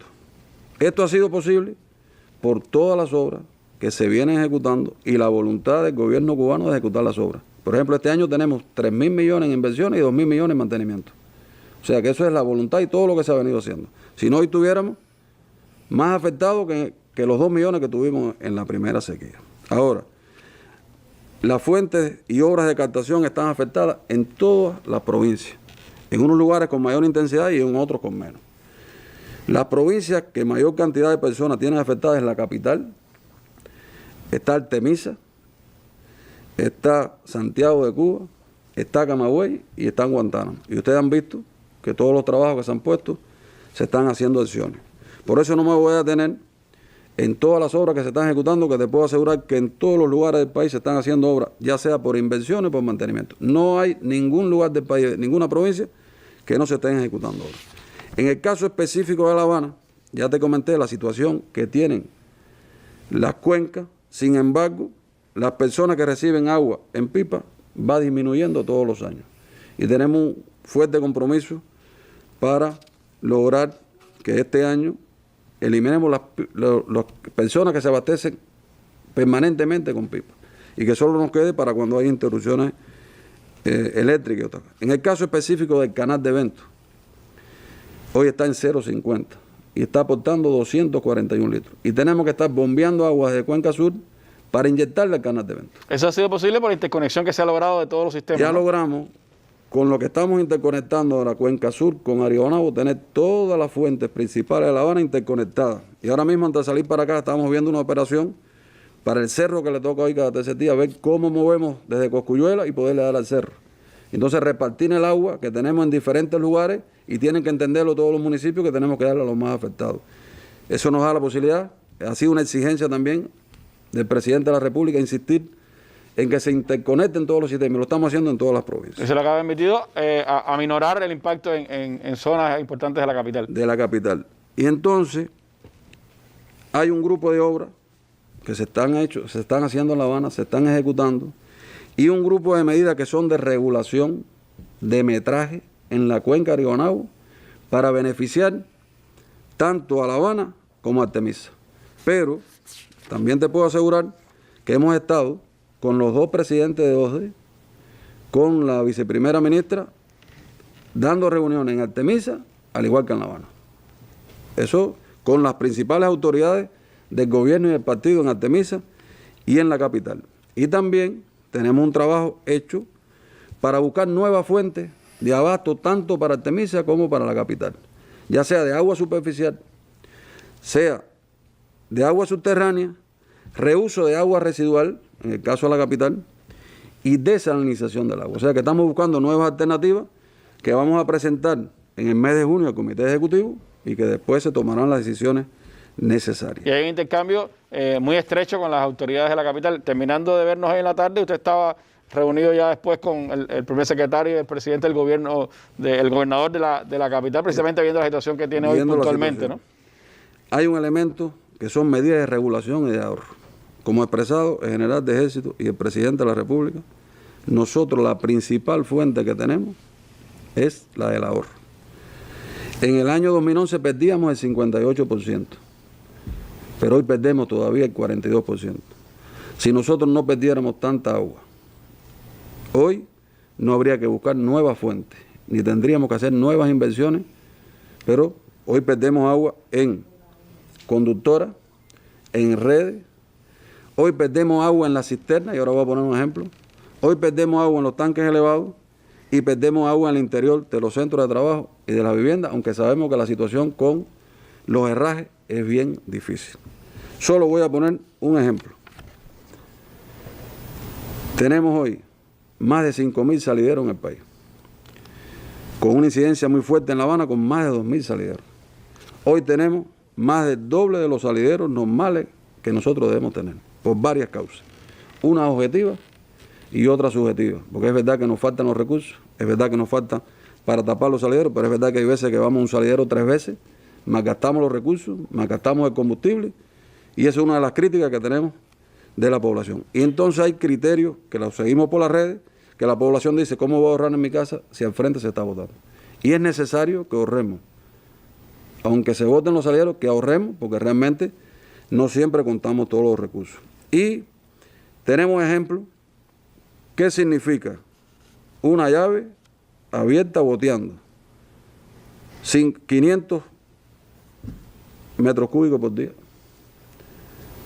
Esto ha sido posible por todas las obras que se vienen ejecutando y la voluntad del gobierno cubano de ejecutar las obras. Por ejemplo, este año tenemos 3.000 millones en inversiones y 2.000 millones en mantenimiento. O sea que eso es la voluntad y todo lo que se ha venido haciendo. Si no, hoy tuviéramos más afectados que los 2 millones que tuvimos en la primera sequía. Ahora, las fuentes y obras de captación están afectadas en todas las provincias, en unos lugares con mayor intensidad y en otros con menos. La provincia que mayor cantidad de personas tienen afectadas es la capital, está Artemisa, está Santiago de Cuba, está Camagüey y está en Guantánamo. Y ustedes han visto que todos los trabajos que se han puesto se están haciendo acciones. Por eso no me voy a detener en todas las obras que se están ejecutando, que te puedo asegurar que en todos los lugares del país se están haciendo obras, ya sea por inversiones o por mantenimiento. No hay ningún lugar del país, ninguna provincia, que no se estén ejecutando obras. En el caso específico de La Habana, ya te comenté la situación que tienen las cuencas. Sin embargo, las personas que reciben agua en pipa va disminuyendo todos los años. Y tenemos un fuerte compromiso para lograr que este año eliminemos las personas que se abastecen permanentemente con pipa y que solo nos quede para cuando hay interrupciones eléctricas. En el caso específico del canal de Vento, hoy está en 0,50 y está aportando 241 litros. Y tenemos que estar bombeando aguas de Cuenca Sur para inyectarle al canal de Vento. Eso ha sido posible por la interconexión que se ha logrado de todos los sistemas. Ya logramos, con lo que estamos interconectando de la Cuenca Sur con Arionabo, tener todas las fuentes principales de La Habana interconectadas. Y ahora mismo, antes de salir para acá, estamos viendo una operación para el cerro que le toca hoy cada tercer día, ver cómo movemos desde Cosculluela y poderle dar al cerro. Entonces, repartir el agua que tenemos en diferentes lugares y tienen que entenderlo todos los municipios que tenemos que darle a los más afectados. Eso nos da la posibilidad, ha sido una exigencia también del presidente de la República, insistir en que se interconecten todos los sistemas. Lo estamos haciendo en todas las provincias. Eso lo que ha permitido a minorar el impacto en zonas importantes de la capital. De la capital. Y entonces, hay un grupo de obras que se están haciendo en La Habana, se están ejecutando, y un grupo de medidas que son de regulación de metraje en la cuenca Arionabo para beneficiar tanto a La Habana como a Artemisa. Pero también te puedo asegurar que hemos estado con los dos presidentes de OSDE, con la viceprimera ministra, dando reuniones en Artemisa, al igual que en La Habana. Eso con las principales autoridades del gobierno y del partido en Artemisa y en la capital. Y también tenemos un trabajo hecho para buscar nuevas fuentes de abasto tanto para Artemisa como para la capital, ya sea de agua superficial, sea de agua subterránea, reuso de agua residual, en el caso de la capital, y desalinización del agua. O sea que estamos buscando nuevas alternativas que vamos a presentar en el mes de junio al Comité Ejecutivo y que después se tomarán las decisiones necesarias. Y hay un intercambio muy estrecho con las autoridades de la capital. Terminando de vernos ahí en la tarde, usted estaba reunido ya después con el primer secretario y el presidente del gobierno, el gobernador de la capital, precisamente viendo la situación que tiene hoy puntualmente, ¿no? Hay un elemento que son medidas de regulación y de ahorro. Como expresado el general de Ejército y el presidente de la República, nosotros la principal fuente que tenemos es la del ahorro. En el año 2011 perdíamos el 58%, pero hoy perdemos todavía el 42%. Si nosotros no perdiéramos tanta agua, hoy no habría que buscar nuevas fuentes, ni tendríamos que hacer nuevas inversiones, pero hoy perdemos agua en conductoras, en redes, hoy perdemos agua en la cisterna, y ahora voy a poner un ejemplo, hoy perdemos agua en los tanques elevados y perdemos agua en el interior de los centros de trabajo y de la vivienda, aunque sabemos que la situación con los herrajes es bien difícil. Solo voy a poner un ejemplo. Tenemos hoy más de 5.000 salideros en el país, con una incidencia muy fuerte en La Habana, con más de 2.000 salideros. Hoy tenemos más del doble de los salideros normales que nosotros debemos tener, por varias causas. Una objetiva y otra subjetiva, porque es verdad que nos faltan los recursos, es verdad que nos falta para tapar los salideros, pero es verdad que hay veces que vamos a un salidero 3 veces, malgastamos los recursos, malgastamos el combustible, y esa es una de las críticas que tenemos de la población. Y entonces hay criterios que los seguimos por las redes, que la población dice, ¿cómo voy a ahorrar en mi casa si al frente se está botando? Y es necesario que ahorremos. Aunque se voten los salieros, que ahorremos, porque realmente no siempre contamos todos los recursos. Y tenemos ejemplos. ¿Qué significa una llave abierta boteando? 500 metros cúbicos por día,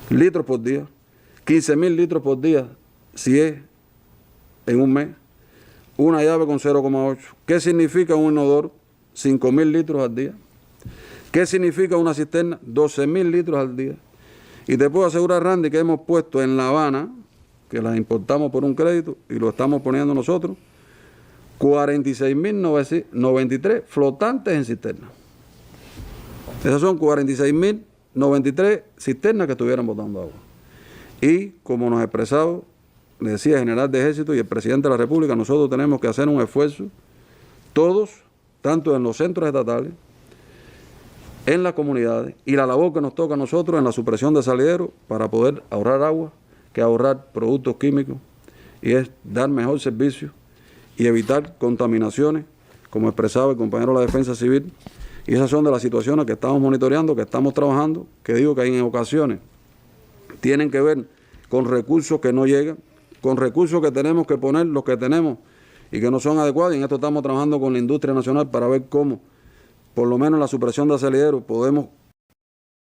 litros por día, 15.000 litros por día, si es en un mes, una llave con 0,8. ¿Qué significa un inodoro? 5.000 litros al día. ¿Qué significa una cisterna? 12.000 litros al día. Y te puedo asegurar, Randy, que hemos puesto en La Habana, que las importamos por un crédito y lo estamos poniendo nosotros, 46.093 flotantes en cisternas. Esas son 46.093 cisternas que estuvieran botando agua. Y como nos expresaba, le decía el general de ejército y el presidente de la República, nosotros tenemos que hacer un esfuerzo, todos, tanto en los centros estatales, en las comunidades, y la labor que nos toca a nosotros en la supresión de salideros para poder ahorrar agua, que ahorrar productos químicos, y es dar mejor servicio y evitar contaminaciones, como expresaba el compañero de la Defensa Civil. Y esas son de las situaciones que estamos monitoreando, que estamos trabajando, que digo que en ocasiones tienen que ver con recursos que no llegan, con recursos que tenemos que poner los que tenemos y que no son adecuados, y en esto estamos trabajando con la industria nacional para ver cómo, por lo menos en la supresión de salidero, podemos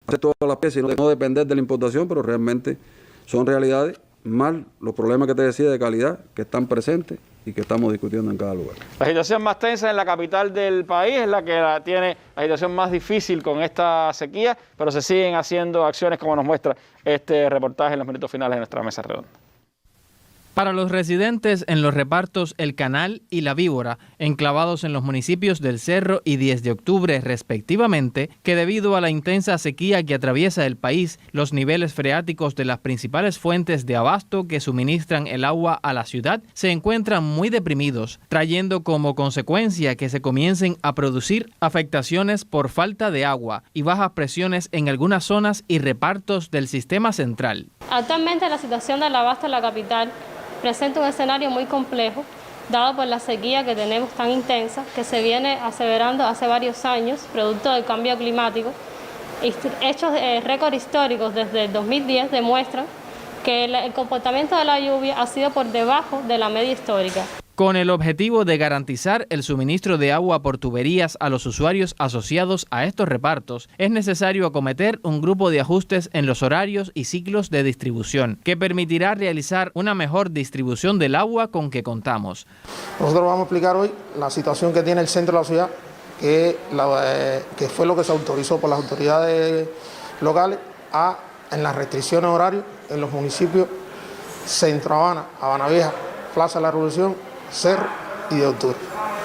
hacer todas las piezas y no depender de la importación, pero realmente son realidades, más los problemas que te decía de calidad que están presentes y que estamos discutiendo en cada lugar. La situación más tensa en la capital del país es la que tiene la situación más difícil con esta sequía, pero se siguen haciendo acciones como nos muestra este reportaje en los minutos finales de nuestra mesa redonda. Para los residentes en los repartos El Canal y La Víbora, enclavados en los municipios del Cerro y 10 de octubre respectivamente, que debido a la intensa sequía que atraviesa el país, los niveles freáticos de las principales fuentes de abasto que suministran el agua a la ciudad se encuentran muy deprimidos, trayendo como consecuencia que se comiencen a producir afectaciones por falta de agua y bajas presiones en algunas zonas y repartos del sistema central. Actualmente la situación del abasto en la capital presenta un escenario muy complejo, dado por la sequía que tenemos tan intensa, que se viene aseverando hace varios años, producto del cambio climático. Hechos récord históricos desde el 2010 demuestran que el comportamiento de la lluvia ha sido por debajo de la media histórica. Con el objetivo de garantizar el suministro de agua por tuberías a los usuarios asociados a estos repartos, es necesario acometer un grupo de ajustes en los horarios y ciclos de distribución, que permitirá realizar una mejor distribución del agua con que contamos. Nosotros vamos a explicar hoy la situación que tiene el centro de la ciudad, que fue lo que se autorizó por las autoridades locales en las restricciones horarias en los municipios Centro Habana, Habana Vieja, Plaza de la Revolución, Cerro y de Octubre.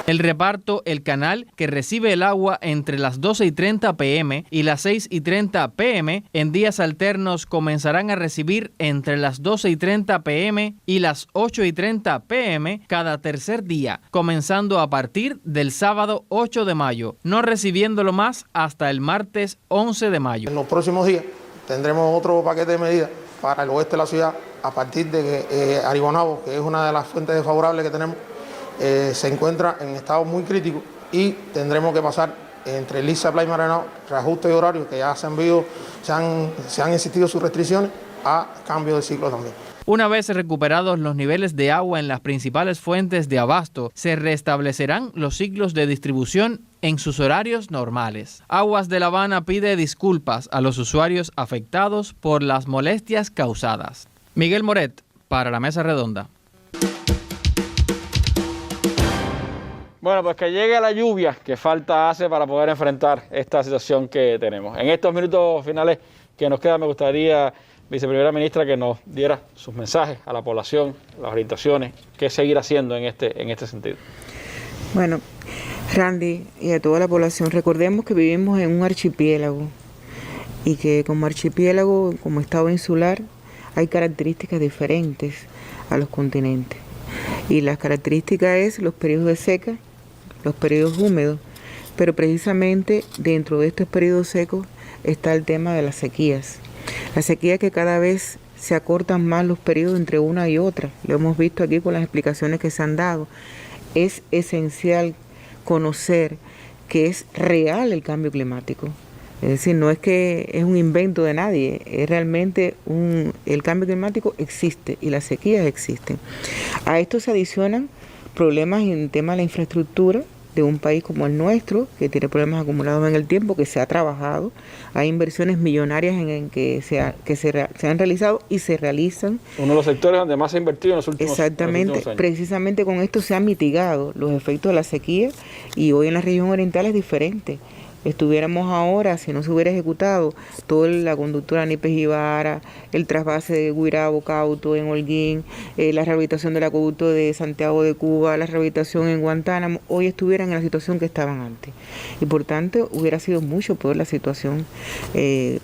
El reparto El Canal, que recibe el agua entre las 12:30 p.m. y las 6:30 p.m. en días alternos, comenzarán a recibir entre las 12:30 p.m. y las 8:30 p.m. cada tercer día, comenzando a partir del sábado 8 de mayo, no recibiéndolo más hasta el martes 11 de mayo. En los próximos días tendremos otro paquete de medidas para el oeste de la ciudad, a partir de que Aribonabo, que es una de las fuentes desfavorables que tenemos, se encuentra en estado muy crítico, y tendremos que pasar entre Lisa, Playa y Maranao, reajustes de horarios que ya se han existido sus restricciones, a cambio de ciclo también. Una vez recuperados los niveles de agua en las principales fuentes de abasto, se restablecerán los ciclos de distribución en sus horarios normales. Aguas de La Habana pide disculpas a los usuarios afectados por las molestias causadas. Miguel Moret, para la Mesa Redonda. Bueno, pues que llegue la lluvia que falta hace para poder enfrentar esta situación que tenemos. En estos minutos finales que nos quedan, me gustaría, viceprimera ministra, que nos diera sus mensajes a la población, las orientaciones, qué seguir haciendo en este sentido. Bueno, Randy, y a toda la población, recordemos que vivimos en un archipiélago y que como archipiélago, como estado insular, hay características diferentes a los continentes. Y las características es los periodos de seca, los periodos húmedos, pero precisamente dentro de estos periodos secos está el tema de las sequías. La sequía que cada vez se acortan más los periodos entre una y otra. Lo hemos visto aquí con las explicaciones que se han dado. Es esencial conocer que es real el cambio climático. Es decir, no es que es un invento de nadie, es realmente el cambio climático existe y las sequías existen. A esto se adicionan problemas en el tema de la infraestructura de un país como el nuestro, que tiene problemas acumulados en el tiempo, que se ha trabajado. Hay inversiones millonarias en que se han realizado y se realizan. Uno de los sectores donde más se ha invertido en los últimos años. Exactamente, precisamente con esto se han mitigado los efectos de la sequía y hoy en la región oriental es diferente. Estuviéramos ahora, si no se hubiera ejecutado toda la conductora Nípez-Jibara, el trasvase de Guirabo-Cauto en Holguín, la rehabilitación del acueducto de Santiago de Cuba, la rehabilitación en Guantánamo, hoy estuvieran en la situación que estaban antes. Y por tanto hubiera sido mucho peor la situación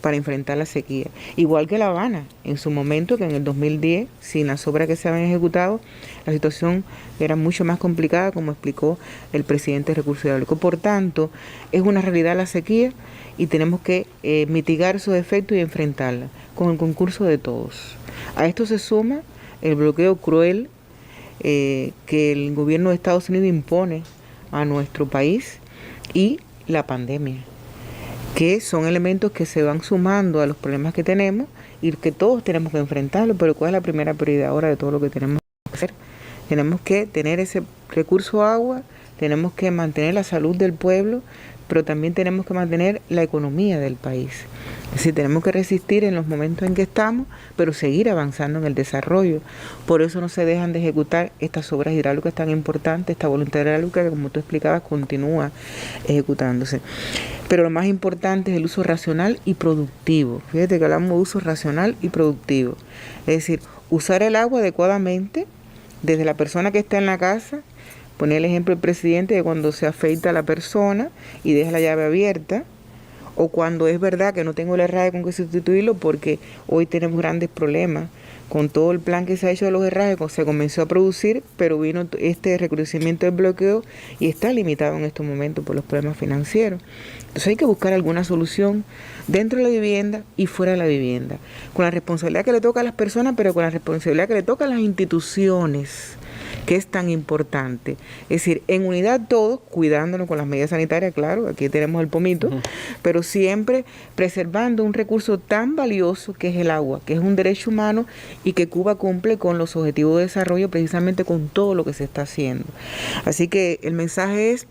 para enfrentar la sequía. Igual que La Habana, en su momento, que en el 2010, sin las obras que se habían ejecutado, la situación era mucho más complicada, como explicó el presidente de Recursos Hidráulicos. Por tanto, es una realidad la sequía y tenemos que mitigar sus efectos y enfrentarla con el concurso de todos. A esto se suma el bloqueo cruel que el gobierno de Estados Unidos impone a nuestro país y la pandemia, que son elementos que se van sumando a los problemas que tenemos y que todos tenemos que enfrentarlo. Pero ¿cuál es la primera prioridad ahora de todo lo que tenemos que hacer? Tenemos que tener ese recurso agua, tenemos que mantener la salud del pueblo, pero también tenemos que mantener la economía del país. Es decir, tenemos que resistir en los momentos en que estamos, pero seguir avanzando en el desarrollo. Por eso no se dejan de ejecutar estas obras hidráulicas tan importantes, esta voluntad hidráulica que, como tú explicabas, continúa ejecutándose. Pero lo más importante es el uso racional y productivo. Fíjate que hablamos de uso racional y productivo. Es decir, usar el agua adecuadamente, desde la persona que está en la casa. Poner el ejemplo del presidente de cuando se afeita a la persona y deja la llave abierta, o cuando es verdad que no tengo el herraje con que sustituirlo, porque hoy tenemos grandes problemas con todo el plan que se ha hecho de los herrajes. Se comenzó a producir, pero vino este recrudecimiento del bloqueo y está limitado en estos momentos por los problemas financieros. Entonces hay que buscar alguna solución dentro de la vivienda y fuera de la vivienda, con la responsabilidad que le toca a las personas, pero con la responsabilidad que le toca a las instituciones, que es tan importante. Es decir, en unidad todos, cuidándonos con las medidas sanitarias, claro, aquí tenemos el pomito, pero siempre preservando un recurso tan valioso que es el agua, que es un derecho humano y que Cuba cumple con los objetivos de desarrollo precisamente con todo lo que se está haciendo. Así que el mensaje es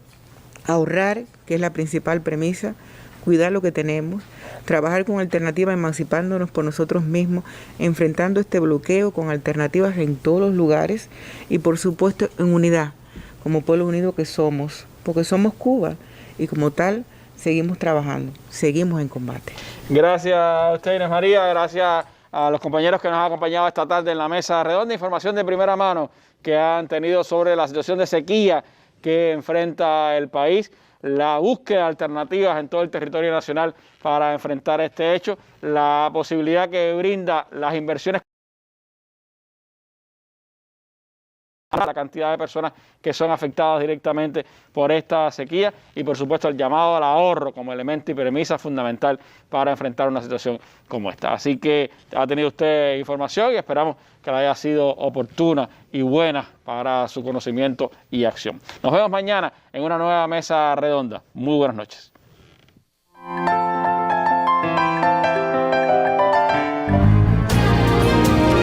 ahorrar, que es la principal premisa, cuidar lo que tenemos, trabajar con alternativas, emancipándonos por nosotros mismos, enfrentando este bloqueo con alternativas en todos los lugares y por supuesto en unidad, como pueblo unido que somos, porque somos Cuba y como tal seguimos trabajando, seguimos en combate. Gracias a usted, Inés María, gracias a los compañeros que nos han acompañado esta tarde en la mesa redonda, información de primera mano que han tenido sobre la situación de sequía que enfrenta el país, la búsqueda de alternativas en todo el territorio nacional para enfrentar este hecho, la posibilidad que brinda las inversiones, la cantidad de personas que son afectadas directamente por esta sequía y por supuesto el llamado al ahorro como elemento y premisa fundamental para enfrentar una situación como esta. Así que ha tenido usted información y esperamos que la haya sido oportuna y buena para su conocimiento y acción. Nos vemos mañana en una nueva mesa redonda. Muy buenas noches.